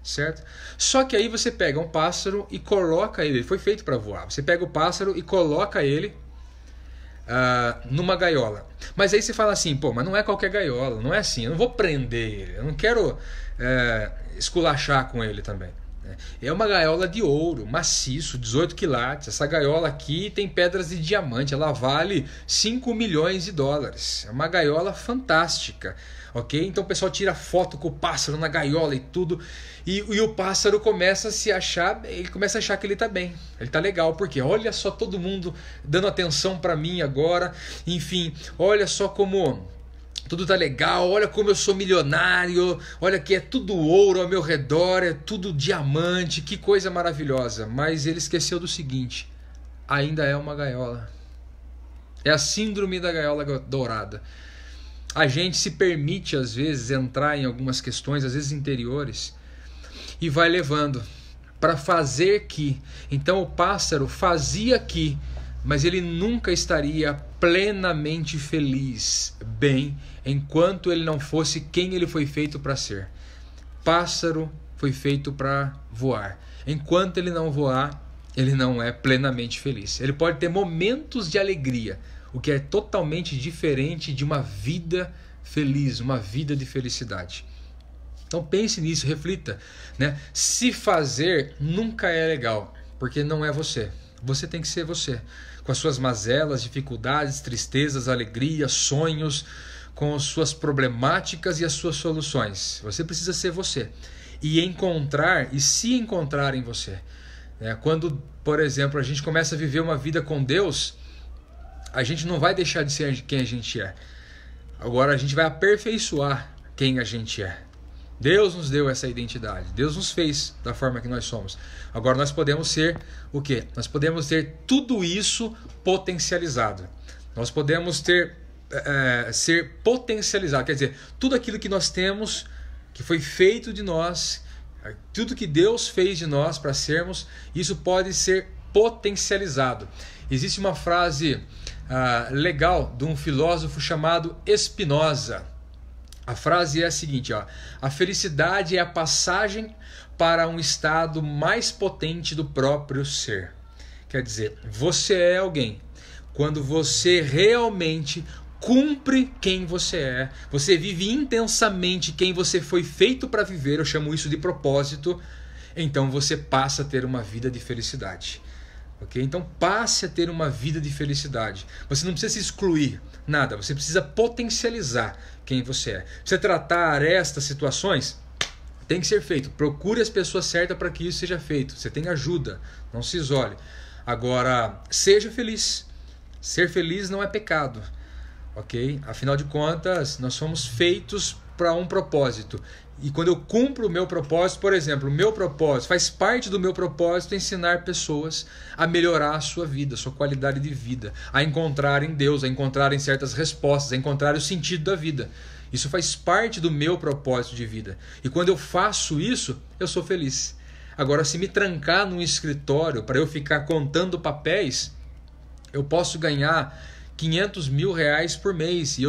certo? Só que aí você pega um pássaro e coloca ele foi feito para voar. Você pega o pássaro e coloca ele numa gaiola. Mas aí você fala assim, pô, mas não é qualquer gaiola, não é assim, eu não vou prender ele, eu não quero esculachar com ele também. É uma gaiola de ouro, maciço, 18 quilates. Essa gaiola aqui tem pedras de diamante, ela vale 5 milhões de dólares. É uma gaiola fantástica, ok? Então o pessoal tira foto com o pássaro na gaiola e tudo, e o pássaro começa a se achar, ele começa a achar que ele está bem, ele está legal, porque olha só todo mundo dando atenção para mim agora, enfim, olha só como tudo tá legal, olha como eu sou milionário, olha que é tudo ouro ao meu redor, é tudo diamante, que coisa maravilhosa. Mas ele esqueceu do seguinte: ainda é uma gaiola. É a síndrome da gaiola dourada. A gente se permite às vezes entrar em algumas questões, às vezes interiores, e vai levando para fazer que. Então o pássaro fazia que, mas ele nunca estaria plenamente feliz, bem, enquanto ele não fosse quem ele foi feito para ser. Pássaro foi feito para voar. Enquanto ele não voar, ele não é plenamente feliz. Ele pode ter momentos de alegria, o que é totalmente diferente de uma vida feliz, uma vida de felicidade. Então pense nisso, reflita, né? Se fazer nunca é legal, porque não é você. Você tem que ser você, com as suas mazelas, dificuldades, tristezas, alegrias, sonhos, com as suas problemáticas e as suas soluções. Você precisa ser você e encontrar e se encontrar em você. Quando, por exemplo, a gente começa a viver uma vida com Deus, a gente não vai deixar de ser quem a gente é. Agora a gente vai aperfeiçoar quem a gente é. Deus nos deu essa identidade. Deus nos fez da forma que nós somos. Agora nós podemos ser o quê? Nós podemos ter tudo isso potencializado. Nós podemos ser potencializado. Quer dizer, tudo aquilo que nós temos, que foi feito de nós, tudo que Deus fez de nós para sermos, isso pode ser potencializado. Existe uma frase legal de um filósofo chamado Spinoza. A frase é a seguinte, ó: a felicidade é a passagem para um estado mais potente do próprio ser. Quer dizer, você é alguém quando você realmente cumpre quem você é, você vive intensamente quem você foi feito para viver, eu chamo isso de propósito, então você passa a ter uma vida de felicidade. Okay? Então passe a ter uma vida de felicidade. Você não precisa se excluir nada, você precisa potencializar quem você é. Você tratar estas situações tem que ser feito. Procure as pessoas certas para que isso seja feito. Você tem ajuda, não se isole. Agora, seja feliz. Ser feliz não é pecado, ok? Afinal de contas, nós somos feitos para um propósito. E quando eu cumpro o meu propósito, por exemplo, o meu propósito, faz parte do meu propósito ensinar pessoas a melhorar a sua vida, a sua qualidade de vida, a encontrarem Deus, a encontrarem certas respostas, a encontrarem o sentido da vida. Isso faz parte do meu propósito de vida. E quando eu faço isso, eu sou feliz. Agora, se me trancar num escritório para eu ficar contando papéis, eu posso ganhar 500 mil reais por mês e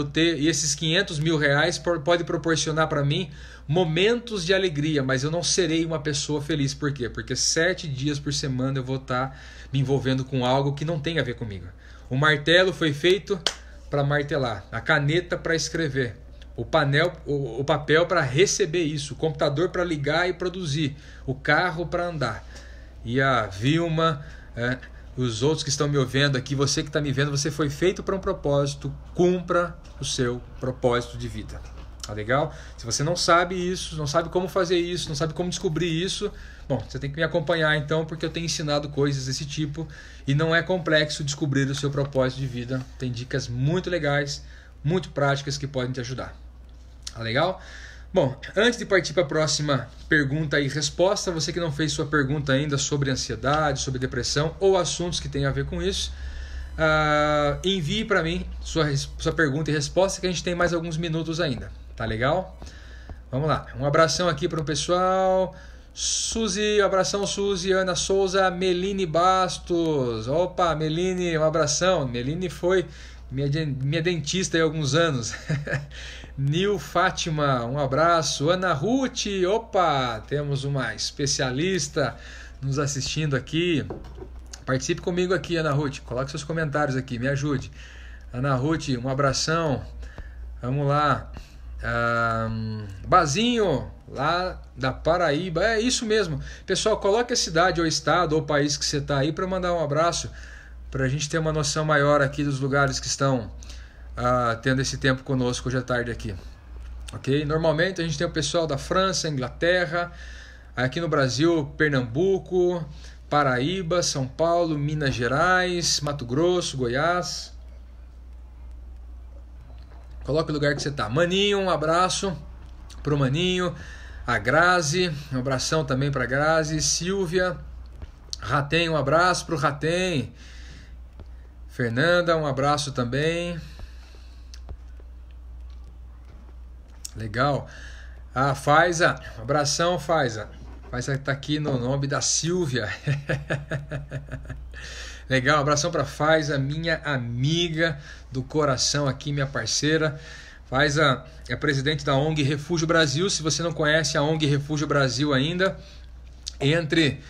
esses 500 mil reais pode proporcionar para mim momentos de alegria, mas eu não serei uma pessoa feliz. Por quê? Porque 7 dias por semana eu vou estar me envolvendo com algo que não tem a ver comigo. O martelo foi feito para martelar, a caneta para escrever, o papel para receber isso, o computador para ligar e produzir, o carro para andar. E a Vilma, os outros que estão me ouvindo aqui, você que está me vendo, você foi feito para um propósito, cumpra o seu propósito de vida. Tá legal? Se você não sabe isso, não sabe como fazer isso, não sabe como descobrir isso, bom, você tem que me acompanhar então, porque eu tenho ensinado coisas desse tipo e não é complexo descobrir o seu propósito de vida. Tem dicas muito legais, muito práticas que podem te ajudar. Tá legal? Bom, antes de partir para a próxima pergunta e resposta, você que não fez sua pergunta ainda sobre ansiedade, sobre depressão ou assuntos que tenham a ver com isso, envie para mim sua pergunta e resposta, que a gente tem mais alguns minutos ainda. Tá legal? Vamos lá. Um abração aqui para o pessoal. Suzy, um abração, Suzy. Ana Souza, Meline Bastos. Opa, Meline, um abração. Meline foi minha dentista há alguns anos. Nil Fátima, um abraço. Ana Ruth, opa, temos uma especialista nos assistindo aqui. Participe comigo aqui, Ana Ruth. Coloque seus comentários aqui, me ajude. Ana Ruth, um abração. Vamos lá. Bazinho, lá da Paraíba. É isso mesmo. Pessoal, coloque a cidade ou estado ou país que você está aí para mandar um abraço, para a gente ter uma noção maior aqui dos lugares que estão tendo esse tempo conosco hoje à tarde aqui. Ok? Normalmente a gente tem o pessoal da França, Inglaterra, aqui no Brasil, Pernambuco, Paraíba, São Paulo, Minas Gerais, Mato Grosso, Goiás. Coloque o lugar que você está. Maninho, um abraço pro Maninho. A Grazi, um abração também para a Grazi. Silvia, Ratem, um abraço pro Ratem. Fernanda, um abraço também. Legal. A Faiza, um abração, Faiza. Faiza está aqui no nome da Silvia. Legal, um abração para Faiza, minha amiga do coração aqui, minha parceira. Faiza é presidente da ONG Refúgio Brasil. Se você não conhece a ONG Refúgio Brasil ainda, entre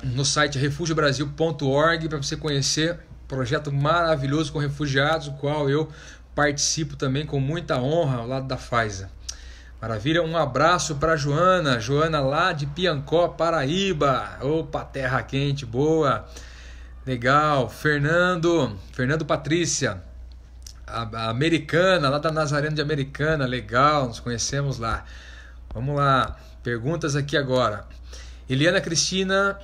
no site refugiobrasil.org para você conhecer um projeto maravilhoso com refugiados, o qual eu participo também com muita honra ao lado da Faiza. Maravilha, um abraço para Joana. Joana lá de Piancó, Paraíba. Opa, terra quente, boa. Legal, Fernando Patrícia, a Americana, lá da Nazareno de Americana, legal, nos conhecemos lá. Vamos lá, perguntas aqui agora. Eliana Cristina,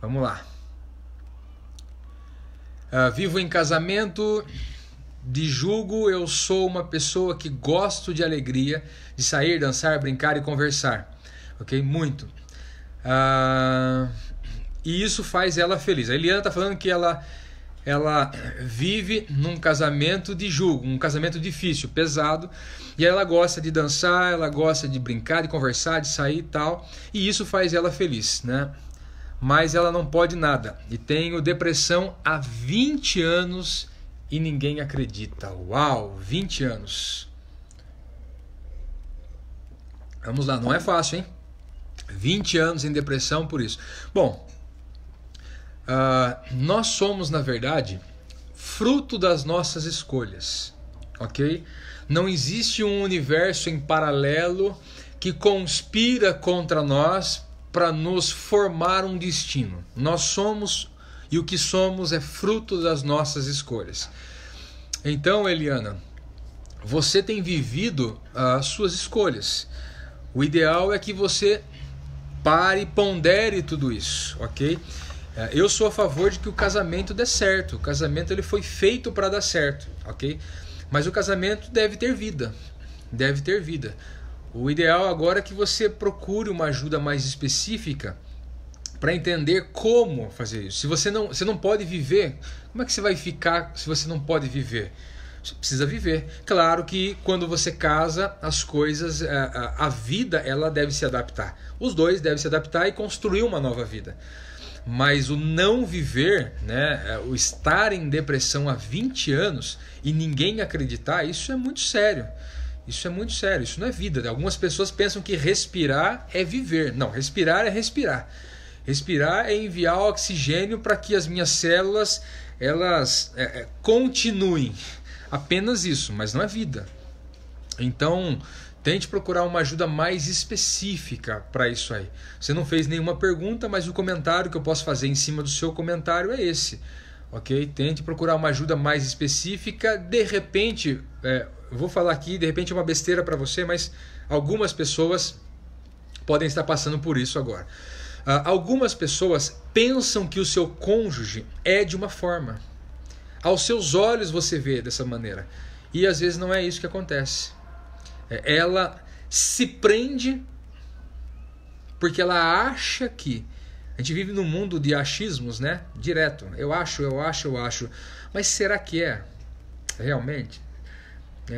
vamos lá. Vivo em casamento de julgo, eu sou uma pessoa que gosto de alegria, de sair, dançar, brincar e conversar. Ok? Muito. E isso faz ela feliz. A Eliana está falando que ela vive num casamento de julgo, um casamento difícil, pesado, e ela gosta de dançar, ela gosta de brincar, de conversar, de sair e tal, e isso faz ela feliz, né? Mas ela não pode nada, e tenho depressão há 20 anos e ninguém acredita. Uau, 20 anos. Vamos lá, não é fácil, hein? 20 anos em depressão por isso. Bom, nós somos, na verdade, fruto das nossas escolhas, ok? Não existe um universo em paralelo que conspira contra nós para nos formar um destino. Nós somos, e o que somos é fruto das nossas escolhas. Então, Eliana, você tem vivido as suas escolhas. O ideal é que você pare e pondere tudo isso, ok? Eu sou a favor de que o casamento dê certo. O casamento ele foi feito para dar certo, ok? Mas o casamento deve ter vida. Deve ter vida. O ideal agora é que você procure uma ajuda mais específica para entender como fazer isso. Se você não pode viver, como é que você vai ficar se você não pode viver? Você precisa viver. Claro que quando você casa, as coisas, a vida, ela deve se adaptar. Os dois devem se adaptar e construir uma nova vida. Mas o não viver, né, o estar em depressão há 20 anos e ninguém acreditar, isso é muito sério. Isso é muito sério, isso não é vida. Algumas pessoas pensam que respirar é viver. Não, respirar é respirar. Respirar é enviar oxigênio para que as minhas células elas continuem. Apenas isso, mas não é vida. Então, tente procurar uma ajuda mais específica para isso aí. Você não fez nenhuma pergunta, mas o comentário que eu posso fazer em cima do seu comentário é esse. ok? Tente procurar uma ajuda mais específica. De repente, vou falar aqui, de repente é uma besteira para você, mas algumas pessoas podem estar passando por isso agora. Algumas pessoas pensam que o seu cônjuge é de uma forma. Aos seus olhos você vê dessa maneira. E às vezes não é isso que acontece. Ela se prende porque ela acha que... A gente vive num mundo de achismos, né? Direto. Eu acho. Mas será que é? Realmente?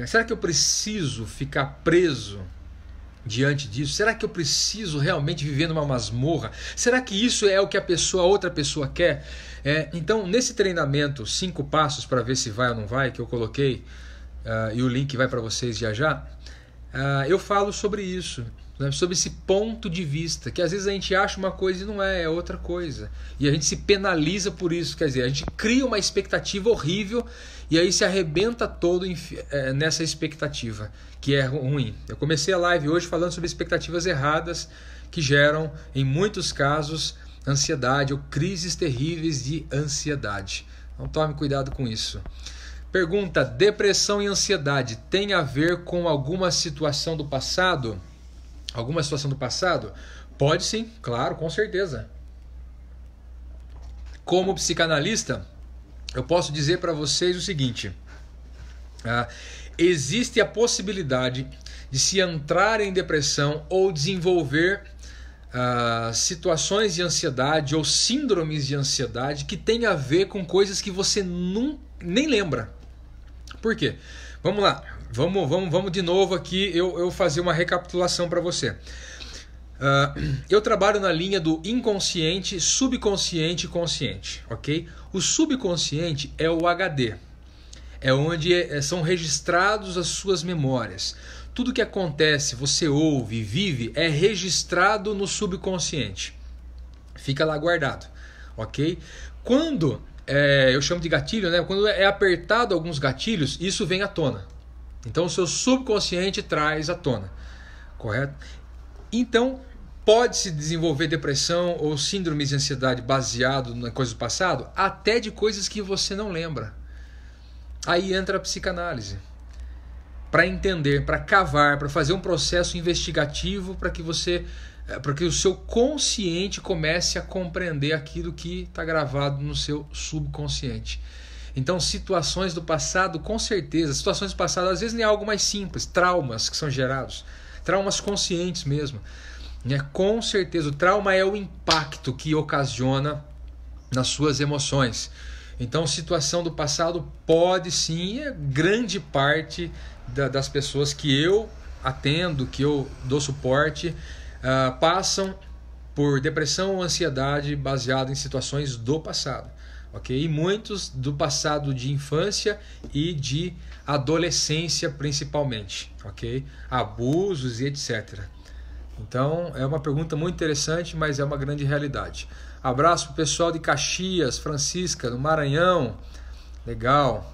Será que eu preciso ficar preso diante disso? Será que eu preciso realmente viver numa masmorra? Será que isso é o que a outra pessoa quer? Então, nesse treinamento, 5 passos para ver se vai ou não vai, que eu coloquei, e o link vai para vocês já, eu falo sobre isso, né? Sobre esse ponto de vista, que às vezes a gente acha uma coisa e não é outra coisa. E a gente se penaliza por isso, quer dizer, a gente cria uma expectativa horrível e aí se arrebenta todo nessa expectativa, que é ruim. Eu comecei a live hoje falando sobre expectativas erradas que geram, em muitos casos, ansiedade ou crises terríveis de ansiedade. Então tome cuidado com isso. Pergunta: depressão e ansiedade tem a ver com alguma situação do passado? Alguma situação do passado? Pode sim, claro, com certeza. Como psicanalista, eu posso dizer para vocês o seguinte: existe a possibilidade de se entrar em depressão ou desenvolver situações de ansiedade ou síndromes de ansiedade que tem a ver com coisas que você nem lembra. Por quê? Vamos lá, vamos de novo aqui eu fazer uma recapitulação para você. Eu trabalho na linha do inconsciente, subconsciente e consciente, ok? O subconsciente é o HD, é onde são registrados as suas memórias. Tudo que acontece, você ouve, vive, é registrado no subconsciente. Fica lá guardado, ok? Quando, eu chamo de gatilho, né? Quando é apertado alguns gatilhos, isso vem à tona. Então o seu subconsciente traz à tona, correto? Então, pode-se desenvolver depressão ou síndrome de ansiedade baseado na coisa do passado, até de coisas que você não lembra. Aí entra a psicanálise. Para entender, para cavar, para fazer um processo investigativo para que o seu consciente comece a compreender aquilo que está gravado no seu subconsciente. Então, situações do passado, com certeza, situações do passado às vezes nem é algo mais simples, traumas que são gerados, traumas conscientes mesmo. Com certeza, o trauma é o impacto que ocasiona nas suas emoções. Então, situação do passado pode sim, grande parte das pessoas que eu atendo, que eu dou suporte, passam por depressão ou ansiedade baseado em situações do passado, ok? E muitos do passado de infância e de adolescência principalmente, ok? Abusos e etc. Então é uma pergunta muito interessante, mas é uma grande realidade. Abraço pro pessoal de Caxias, Francisca, no Maranhão, legal.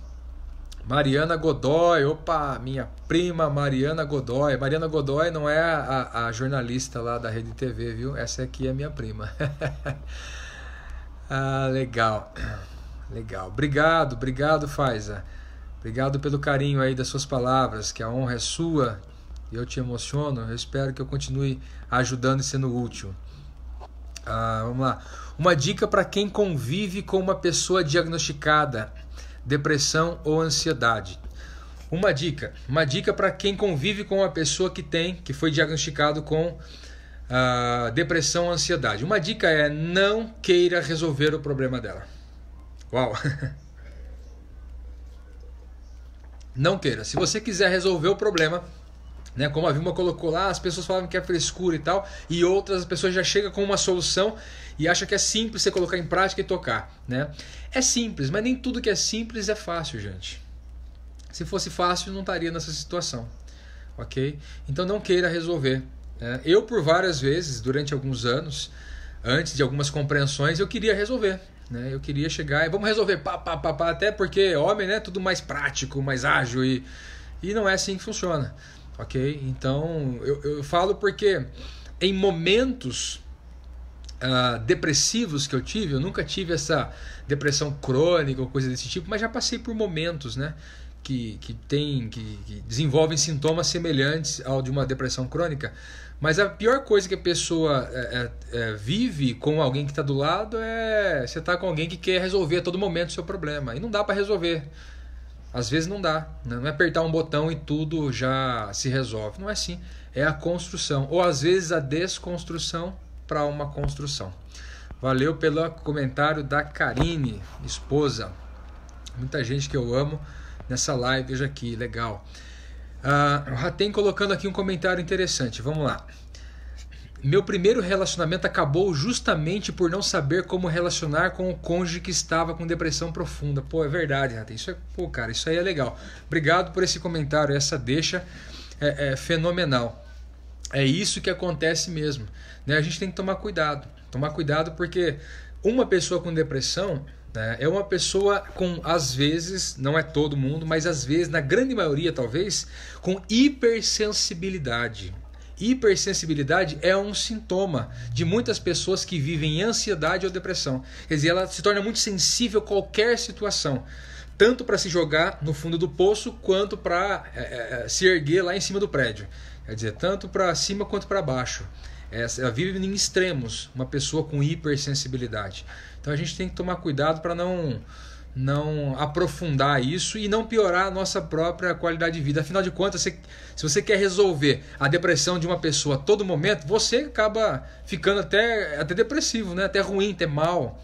Mariana Godoy, opa, minha prima Mariana Godoy. Mariana Godoy não é a jornalista lá da Rede TV, viu? Essa aqui é minha prima. Legal, legal. Obrigado, Faiza. Obrigado pelo carinho aí das suas palavras, que a honra é sua e eu te emociono. Eu espero que eu continue ajudando e sendo útil. Vamos lá. Uma dica para quem convive com uma pessoa diagnosticada depressão ou ansiedade. Uma dica para quem convive com uma pessoa que foi diagnosticado com depressão ou ansiedade. Uma dica é: não queira resolver o problema dela. Uau! Não queira. Se você quiser resolver o problema, né, como a Vilma colocou lá, as pessoas falavam que é frescura e tal, e outras pessoas já chegam com uma solução e acham que é simples você colocar em prática e tocar, né? É simples, mas nem tudo que é simples é fácil, gente. Se fosse fácil, não estaria nessa situação, ok? Então não queira resolver, né? Eu, por várias vezes, durante alguns anos, antes de algumas compreensões, eu queria resolver, né? Eu queria chegar e vamos resolver, até porque homem, né, tudo mais prático, mais ágil, e não é assim que funciona. Ok? Então, eu falo porque em momentos depressivos que eu tive, eu nunca tive essa depressão crônica ou coisa desse tipo, mas já passei por momentos, né, que desenvolvem sintomas semelhantes ao de uma depressão crônica. Mas a pior coisa que a pessoa vive com alguém que está do lado é você estar com alguém que quer resolver a todo momento o seu problema. E não dá para resolver. Às vezes não dá. Né? Não é apertar um botão e tudo já se resolve. Não é assim. É a construção. Ou às vezes a desconstrução para uma construção. Valeu pelo comentário da Karine, esposa. Muita gente que eu amo nessa live hoje aqui. Legal. O Ratem colocando aqui um comentário interessante. Vamos lá. Meu primeiro relacionamento acabou justamente por não saber como relacionar com o cônjuge que estava com depressão profunda. Pô, é verdade, Ratem. Cara, isso aí é legal. Obrigado por esse comentário. Essa deixa é fenomenal. É isso que acontece mesmo. Né? A gente tem que tomar cuidado. Tomar cuidado porque uma pessoa com depressão... é uma pessoa com, às vezes, não é todo mundo, mas às vezes, na grande maioria talvez, com hipersensibilidade. Hipersensibilidade é um sintoma de muitas pessoas que vivem em ansiedade ou depressão. Quer dizer, ela se torna muito sensível a qualquer situação, tanto para se jogar no fundo do poço, quanto para se erguer lá em cima do prédio. Quer dizer, tanto para cima quanto para baixo. Ela vive em extremos, uma pessoa com hipersensibilidade. Então a gente tem que tomar cuidado para não aprofundar isso e não piorar a nossa própria qualidade de vida. Afinal de contas, se você quer resolver a depressão de uma pessoa a todo momento, você acaba ficando até depressivo, né? Até ruim, até mal.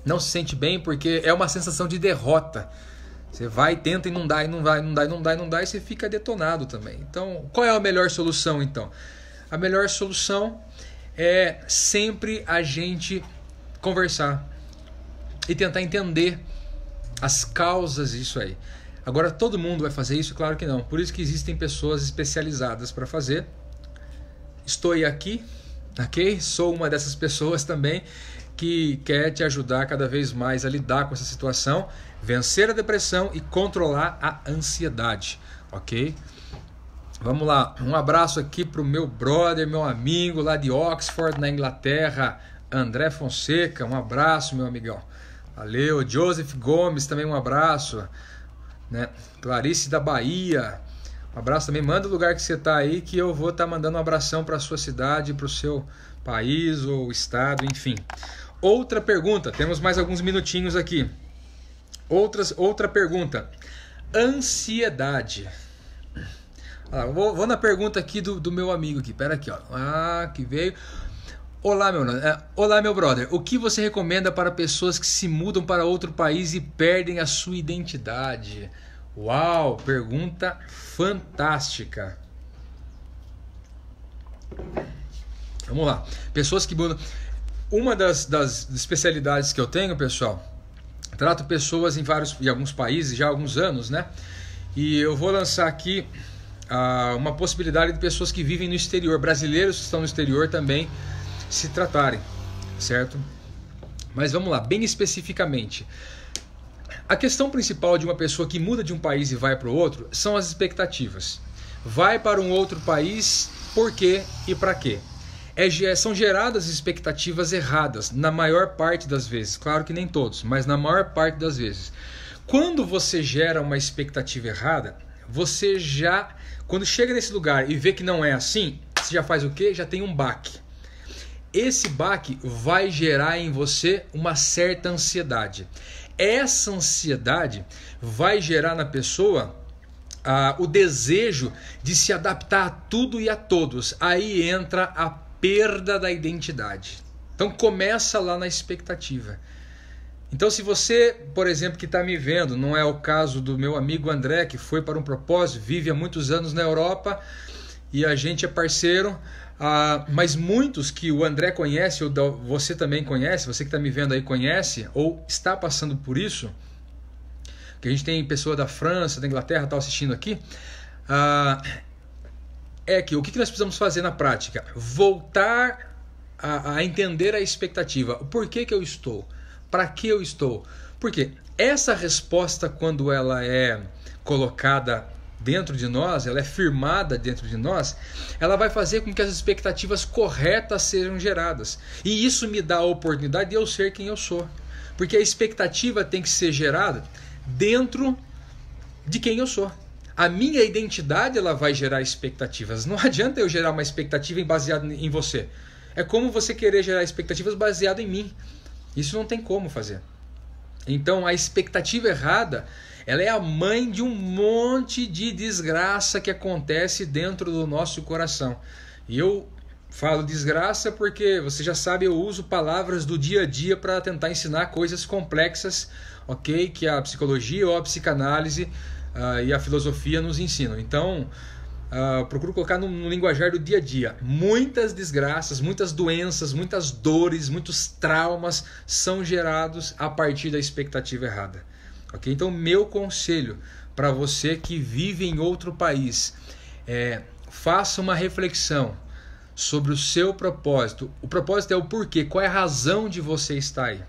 Não se sente bem porque é uma sensação de derrota. Você vai, tenta e não dá, e não vai, não dá, e não dá, e não dá, e você fica detonado também. Então, qual é a melhor solução então? A melhor solução é sempre a gente conversar e tentar entender as causas disso aí. Agora, todo mundo vai fazer isso? Claro que não. Por isso que existem pessoas especializadas para fazer. Estou aqui, ok? Sou uma dessas pessoas também que quer te ajudar cada vez mais a lidar com essa situação, vencer a depressão e controlar a ansiedade, ok? Vamos lá, um abraço aqui para o meu brother, meu amigo lá de Oxford, na Inglaterra, André Fonseca, um abraço, meu amigão. Valeu. Joseph Gomes, também um abraço. Né? Clarice da Bahia, um abraço também. Manda o lugar que você está aí, que eu vou estar mandando um abração para a sua cidade, para o seu país ou estado, enfim. Outra pergunta, temos mais alguns minutinhos aqui. Outra pergunta. Ansiedade. Vou na pergunta aqui do meu amigo aqui. Pera aqui, ó. Que veio. Olá, meu brother. O que você recomenda para pessoas que se mudam para outro país e perdem a sua identidade? Uau, pergunta fantástica. Vamos lá. Pessoas que mudam. Uma das especialidades que eu tenho, pessoal, trato pessoas em alguns países já há alguns anos, né? E eu vou lançar aqui uma possibilidade de pessoas que vivem no exterior, brasileiros que estão no exterior também se tratarem, certo? Mas vamos lá, bem especificamente. A questão principal de uma pessoa que muda de um país e vai para o outro são as expectativas. Vai para um outro país, por quê e para quê? São geradas expectativas erradas, na maior parte das vezes. Claro que nem todos, mas na maior parte das vezes. Quando você gera uma expectativa errada, você já, quando chega nesse lugar e vê que não é assim, você já faz o quê? Já tem um baque. Esse baque vai gerar em você uma certa ansiedade. Essa ansiedade vai gerar na pessoa o desejo de se adaptar a tudo e a todos. Aí entra a perda da identidade. Então começa lá na expectativa. Então se você, por exemplo, que está me vendo, não é o caso do meu amigo André, que foi para um propósito, vive há muitos anos na Europa e a gente é parceiro, mas muitos que o André conhece, ou você também conhece, você que está me vendo aí conhece, ou está passando por isso, que a gente tem pessoa da França, da Inglaterra, está assistindo aqui, que o que nós precisamos fazer na prática? Voltar a entender a expectativa. Por que eu estou? Para que eu estou? Porque essa resposta, quando ela é colocada dentro de nós, ela é firmada dentro de nós, ela vai fazer com que as expectativas corretas sejam geradas. E isso me dá a oportunidade de eu ser quem eu sou. Porque a expectativa tem que ser gerada dentro de quem eu sou. A minha identidade ela vai gerar expectativas. Não adianta eu gerar uma expectativa baseada em você. É como você querer gerar expectativas baseado em mim. Isso não tem como fazer. Então a expectativa errada, ela é a mãe de um monte de desgraça que acontece dentro do nosso coração. E eu falo desgraça porque você já sabe, eu uso palavras do dia a dia para tentar ensinar coisas complexas, ok? Que a psicologia ou a psicanálise e a filosofia nos ensinam. Então, procuro colocar no linguajar do dia a dia. Muitas desgraças, muitas doenças, muitas dores, muitos traumas são gerados a partir da expectativa errada. Okay? Então, meu conselho para você que vive em outro país faça uma reflexão sobre o seu propósito. O propósito é o porquê, qual é a razão de você estar aí.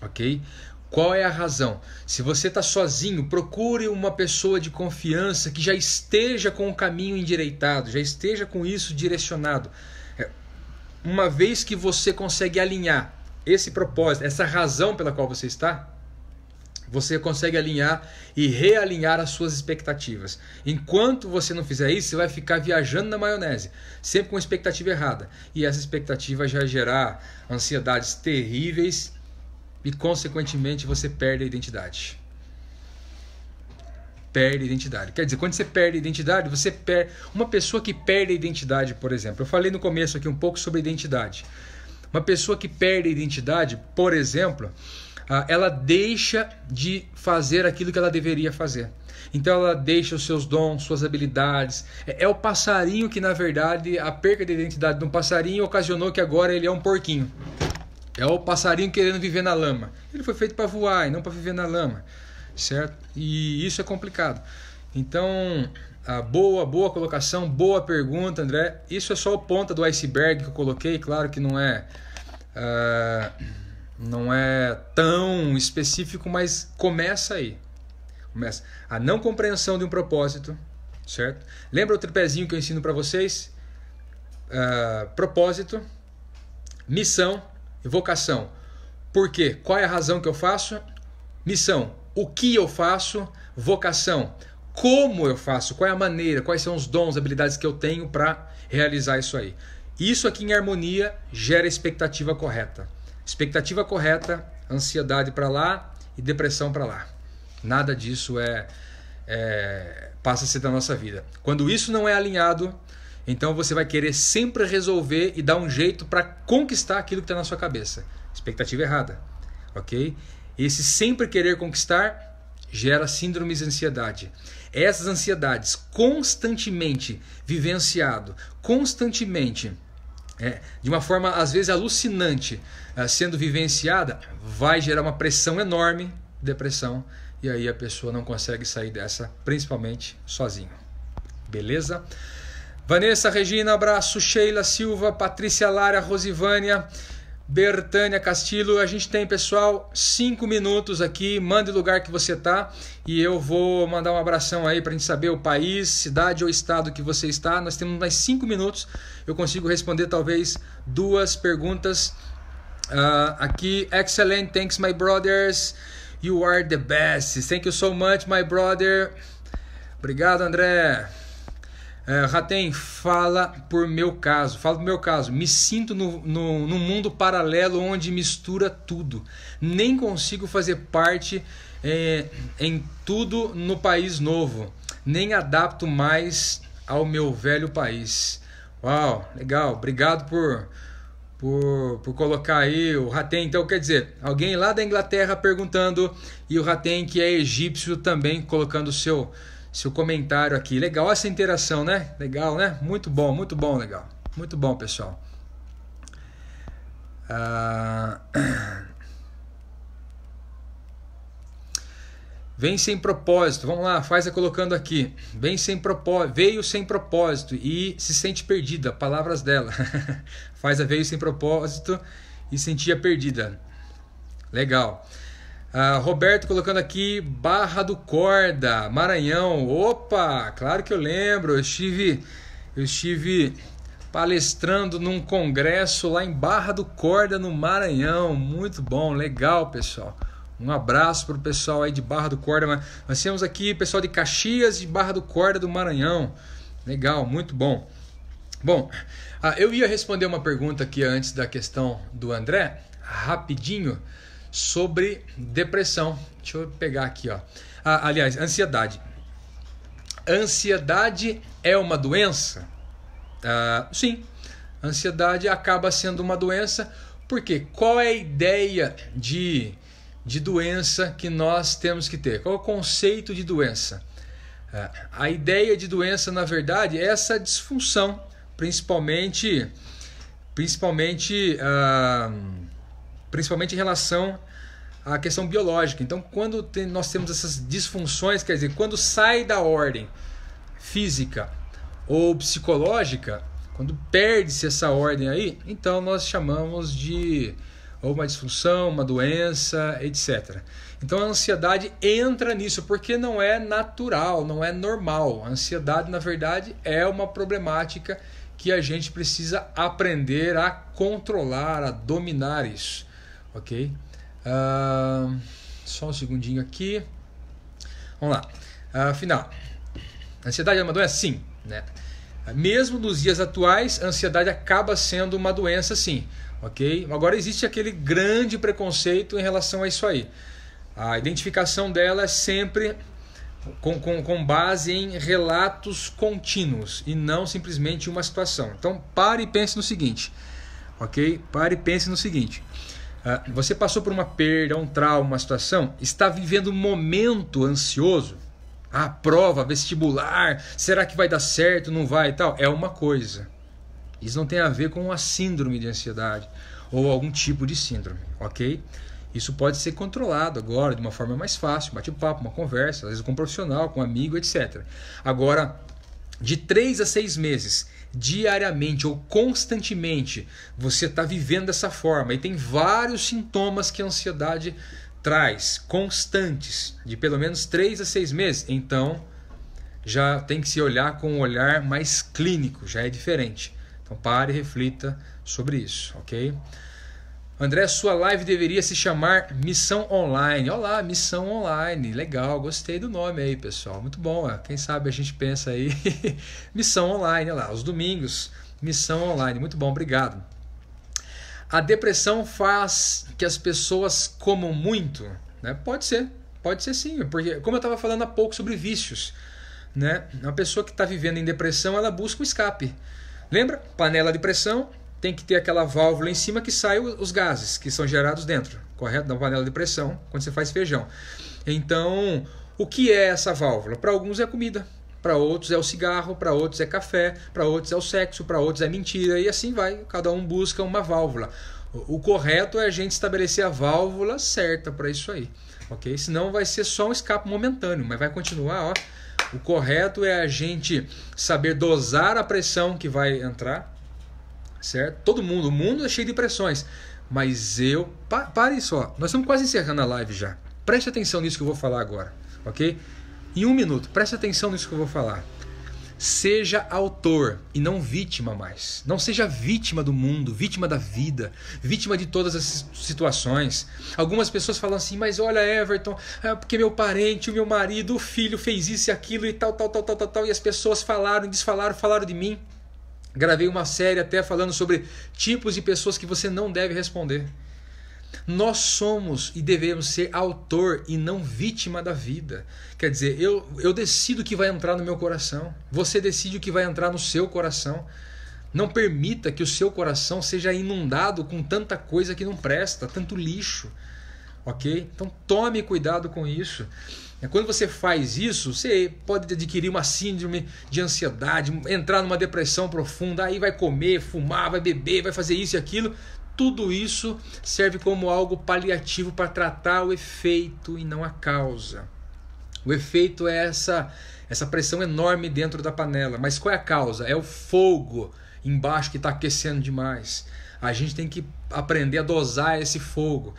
Ok? Qual é a razão? Se você está sozinho, procure uma pessoa de confiança que já esteja com o caminho endireitado, já esteja com isso direcionado. Uma vez que você consegue alinhar esse propósito, essa razão pela qual você está, você consegue alinhar e realinhar as suas expectativas. Enquanto você não fizer isso, você vai ficar viajando na maionese, sempre com expectativa errada. E essa expectativa já vai gerar ansiedades terríveis e, consequentemente, você perde a identidade. Perde a identidade. Quer dizer, quando você perde a identidade, você perde. Uma pessoa que perde a identidade, por exemplo, eu falei no começo aqui um pouco sobre identidade. Uma pessoa que perde a identidade, por exemplo, ela deixa de fazer aquilo que ela deveria fazer. Então ela deixa os seus dons, suas habilidades. É o passarinho que, na verdade, a perca de identidade de um passarinho ocasionou que agora ele é um porquinho. É o passarinho querendo viver na lama. Ele foi feito para voar e não para viver na lama, certo? E isso é complicado. Então, boa colocação, boa pergunta, André. Isso é só a ponta do iceberg que eu coloquei. Claro que não é tão específico, mas começa aí. Começa a não compreensão de um propósito, certo? Lembra o tripézinho que eu ensino para vocês? Propósito, missão e vocação. Por quê? Qual é a razão que eu faço? Missão. O que eu faço? Vocação. Como eu faço? Qual é a maneira? Quais são os dons, habilidades que eu tenho para realizar isso aí? Isso aqui em harmonia gera expectativa correta. Expectativa correta, ansiedade para lá e depressão para lá. Nada disso passa a ser da nossa vida. Quando isso não é alinhado, então você vai querer sempre resolver e dar um jeito para conquistar aquilo que está na sua cabeça. Expectativa errada, ok? Esse sempre querer conquistar gera síndromes de ansiedade. Essas ansiedades constantemente vivenciado, constantemente, de uma forma às vezes alucinante, sendo vivenciada, vai gerar uma pressão enorme, depressão, e aí a pessoa não consegue sair dessa, principalmente sozinho. Beleza? Vanessa, Regina, abraço. Sheila Silva, Patrícia Lara, Rosivânia, Bertânia Castilho. A gente tem, pessoal, 5 minutos aqui. Mande o lugar que você está e eu vou mandar um abração aí para a gente saber o país, cidade ou estado que você está. Nós temos mais 5 minutos. Eu consigo responder talvez 2 perguntas. Aqui, excellent, thanks my brothers. You are the best. Thank you so much, my brother. Obrigado, André. Ratem, fala por meu caso. Fala do meu caso. Me sinto num mundo paralelo onde mistura tudo. Nem consigo fazer parte em tudo no país novo. Nem adapto mais ao meu velho país. Uau, legal. Obrigado por colocar aí o Ratem. Então, quer dizer, alguém lá da Inglaterra perguntando e o Ratem, que é egípcio, também colocando o seu comentário aqui. Legal essa interação, né? Legal, né? Muito bom, legal. Muito bom, pessoal. Vem sem propósito. Vamos lá, faz colocando aqui. Vem sem propósito, veio sem propósito e se sente perdida. Palavras dela. Faz veio sem propósito e sentia perdida. Legal. Roberto colocando aqui, Barra do Corda, Maranhão. Opa, claro que eu lembro. Eu estive palestrando num congresso lá em Barra do Corda, no Maranhão. Muito bom, legal, pessoal. Um abraço para o pessoal aí de Barra do Corda. Nós temos aqui pessoal de Caxias, de Barra do Corda, do Maranhão. Legal, muito bom. Bom, eu ia responder uma pergunta aqui antes da questão do André, rapidinho, sobre depressão. Deixa eu pegar aqui, ó. Aliás, ansiedade. Ansiedade é uma doença? Sim, ansiedade acaba sendo uma doença. Por quê? Qual é a ideia de doença que nós temos que ter? Qual é o conceito de doença? A ideia de doença, na verdade, é essa disfunção, principalmente em relação à questão biológica. Então, quando nós temos essas disfunções, quer dizer, quando sai da ordem física ou psicológica, quando perde-se essa ordem aí, então nós chamamos de ou uma disfunção, uma doença, etc. Então a ansiedade entra nisso, porque não é natural, não é normal. A ansiedade, na verdade, é uma problemática que a gente precisa aprender a controlar, a dominar isso. Ok? Só um segundinho aqui. Vamos lá. Afinal, a ansiedade é uma doença? Sim, né? Mesmo nos dias atuais, a ansiedade acaba sendo uma doença, sim. Ok? Agora existe aquele grande preconceito em relação a isso aí. A identificação dela é sempre com base em relatos contínuos e não simplesmente uma situação. Então pare e pense no seguinte, ok? Pare e pense no seguinte. Você passou por uma perda, um trauma, uma situação, está vivendo um momento ansioso, a prova, vestibular, será que vai dar certo, não vai e tal? É uma coisa. Isso não tem a ver com a síndrome de ansiedade ou algum tipo de síndrome, ok? Isso pode ser controlado agora de uma forma mais fácil, bate-papo, uma conversa, às vezes com um profissional, com um amigo, etc. Agora, de 3 a 6 meses, diariamente ou constantemente, você está vivendo dessa forma e tem vários sintomas que a ansiedade traz, constantes, de pelo menos 3 a 6 meses, então já tem que se olhar com um olhar mais clínico, já é diferente. Então pare e reflita sobre isso, ok? André, sua live deveria se chamar Missão Online. Olá, Missão Online. Legal, gostei do nome aí, pessoal. Muito bom, quem sabe a gente pensa aí. Missão Online, olha lá, os domingos. Missão Online, muito bom, obrigado. A depressão faz que as pessoas comam muito? Né? Pode ser sim, porque como eu estava falando há pouco sobre vícios, né? Uma pessoa que está vivendo em depressão, ela busca um escape. Lembra? Panela de pressão, tem que ter aquela válvula em cima que sai os gases que são gerados dentro, correto? Da panela de pressão, quando você faz feijão. Então, o que é essa válvula? Para alguns é comida, para outros é o cigarro, para outros é café, para outros é o sexo, para outros é mentira, e assim vai. Cada um busca uma válvula. O correto é a gente estabelecer a válvula certa para isso aí, ok? Senão vai ser só um escape momentâneo, mas vai continuar, ó. O correto é a gente saber dosar a pressão que vai entrar, certo? Todo mundo, o mundo é cheio de pressões, mas pare só, nós estamos quase encerrando a live já. Preste atenção nisso que eu vou falar agora, ok? Em 1 minuto, preste atenção nisso que eu vou falar. Seja autor e não vítima mais. Não seja vítima do mundo, vítima da vida, vítima de todas as situações. Algumas pessoas falam assim, mas olha, Everton, porque meu parente, o meu marido, o filho fez isso e aquilo e tal, e as pessoas falaram, falaram de mim. Gravei uma série até falando sobre tipos de pessoas que você não deve responder. Nós somos e devemos ser autor e não vítima da vida. Quer dizer, eu decido o que vai entrar no meu coração. Você decide o que vai entrar no seu coração. Não permita que o seu coração seja inundado com tanta coisa que não presta, tanto lixo. Ok? Então tome cuidado com isso. Quando você faz isso, você pode adquirir uma síndrome de ansiedade, entrar numa depressão profunda, aí vai comer, fumar, vai beber, vai fazer isso e aquilo. Tudo isso serve como algo paliativo para tratar o efeito e não a causa. O efeito é essa pressão enorme dentro da panela. Mas qual é a causa? É o fogo embaixo que está aquecendo demais. A gente tem que aprender a dosar esse fogo.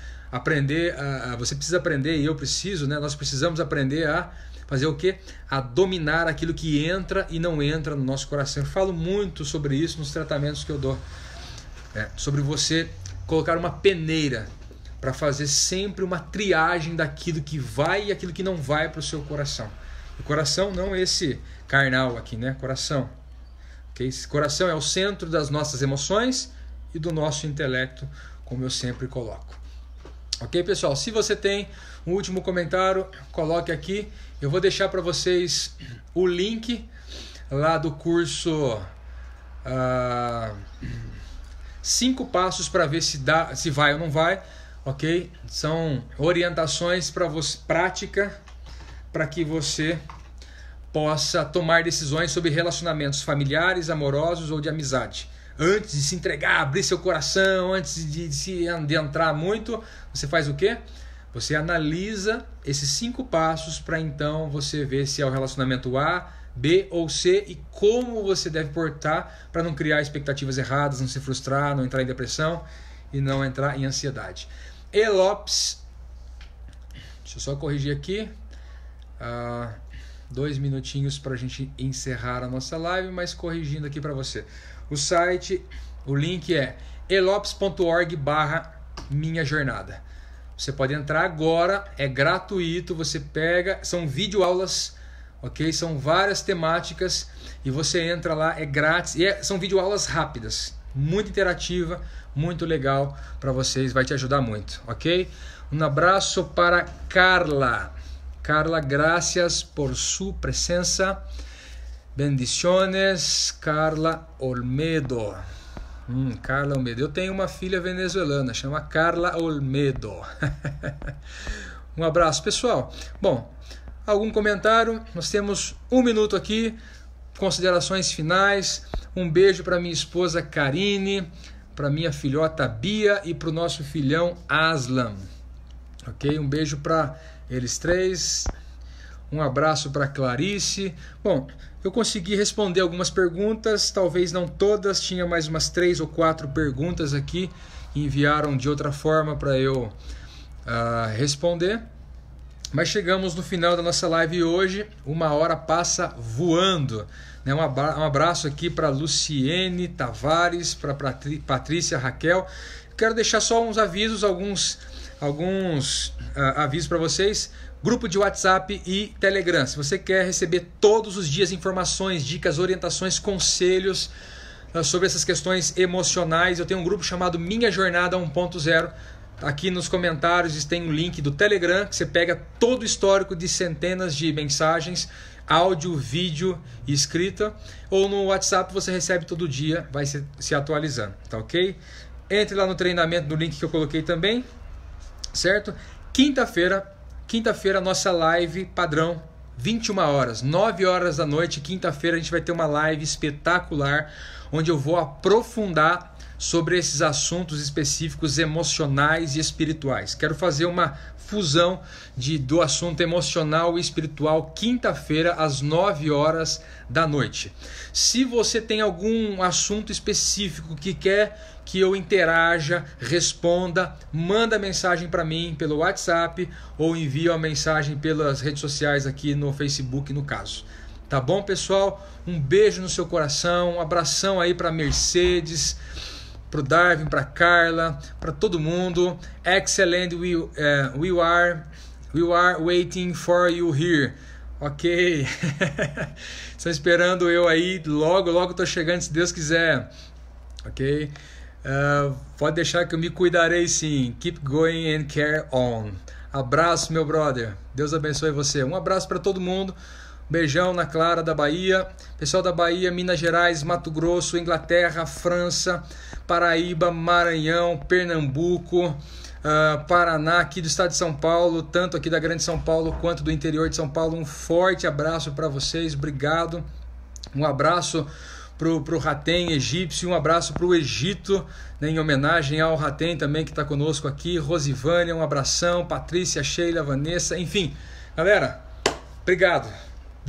Você precisa aprender, e eu preciso, né? Nós precisamos aprender a fazer o quê? A dominar aquilo que entra e não entra no nosso coração. Eu falo muito sobre isso nos tratamentos que eu dou. Sobre você colocar uma peneira para fazer sempre uma triagem daquilo que vai e aquilo que não vai para o seu coração. O coração não é esse carnal aqui, né? Coração. Okay? Esse coração é o centro das nossas emoções e do nosso intelecto, como eu sempre coloco. Ok, pessoal? Se você tem um último comentário, coloque aqui. Eu vou deixar para vocês o link lá do curso 5 passos para ver se vai ou não vai. Ok? São orientações para você, prática, para que você possa tomar decisões sobre relacionamentos familiares, amorosos ou de amizade. Antes de se entregar, abrir seu coração, antes de entrar muito, você faz o quê? Você analisa esses 5 passos para então você ver se é o relacionamento A, B ou C e como você deve portar para não criar expectativas erradas, não se frustrar, não entrar em depressão e não entrar em ansiedade. Elopes, deixa eu só corrigir aqui, 2 minutinhos para a gente encerrar a nossa live, mas corrigindo aqui para você. O site, o link é elopes.org/minha jornada. Você pode entrar agora, é gratuito, você pega, são videoaulas, ok? São várias temáticas e você entra lá, é grátis, e são videoaulas rápidas, muito interativa, muito legal para vocês, vai te ajudar muito, ok? Um abraço para Carla. Carla, gracias por su presença. Bendiciones, Carla Olmedo. Carla Olmedo. Eu tenho uma filha venezuelana, chama Carla Olmedo. Um abraço, pessoal. Bom, algum comentário? Nós temos 1 minuto aqui. Considerações finais. Um beijo para minha esposa Karine, para minha filhota Bia e para o nosso filhão Aslan. Ok? Um beijo para eles 3. Um abraço para Clarice. Bom, eu consegui responder algumas perguntas, talvez não todas, tinha mais umas 3 ou 4 perguntas aqui que enviaram de outra forma para eu responder. Mas chegamos no final da nossa live hoje, 1 hora passa voando. Né? Um abraço aqui para Luciene Tavares, para Patrícia Raquel. Quero deixar só uns avisos, alguns avisos para vocês. Grupo de WhatsApp e Telegram. Se você quer receber todos os dias informações, dicas, orientações, conselhos sobre essas questões emocionais, eu tenho um grupo chamado Minha Jornada 1.0. Aqui nos comentários tem um link do Telegram, que você pega todo o histórico de centenas de mensagens, áudio, vídeo e escrita. Ou no WhatsApp você recebe todo dia, vai se atualizando, tá ok? Entre lá no treinamento, no link que eu coloquei também, certo? Quinta-feira, nossa live padrão, 21 horas, 9 horas da noite, quinta-feira a gente vai ter uma live espetacular, onde eu vou aprofundar sobre esses assuntos específicos emocionais e espirituais. Quero fazer uma fusão do assunto emocional e espiritual, quinta-feira, às 9 horas da noite. Se você tem algum assunto específico que quer que eu interaja, responda, manda mensagem para mim pelo WhatsApp ou envia uma mensagem pelas redes sociais aqui no Facebook, no caso. Tá bom, pessoal? Um beijo no seu coração, um abração aí para Mercedes, para o Darwin, para Carla, para todo mundo. Excellent, we are waiting for you here. Ok. Estão esperando eu aí, logo estou chegando, se Deus quiser. Ok. Pode deixar que eu me cuidarei sim. Keep going and carry on. Abraço, meu brother. Deus abençoe você. Um abraço para todo mundo. Beijão na Clara da Bahia. Pessoal da Bahia, Minas Gerais, Mato Grosso, Inglaterra, França, Paraíba, Maranhão, Pernambuco, Paraná, aqui do estado de São Paulo, tanto aqui da Grande São Paulo quanto do interior de São Paulo. Um forte abraço para vocês. Obrigado. Um abraço pro Ratem egípcio, um abraço pro Egito, né, em homenagem ao Ratem também que está conosco aqui, Rosivânia, um abração, Patrícia, Sheila, Vanessa, enfim, galera, obrigado,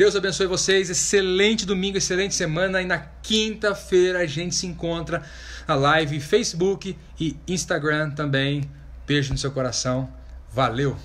Deus abençoe vocês, excelente domingo, excelente semana, e na quinta-feira a gente se encontra na live Facebook e Instagram também. Beijo no seu coração, valeu!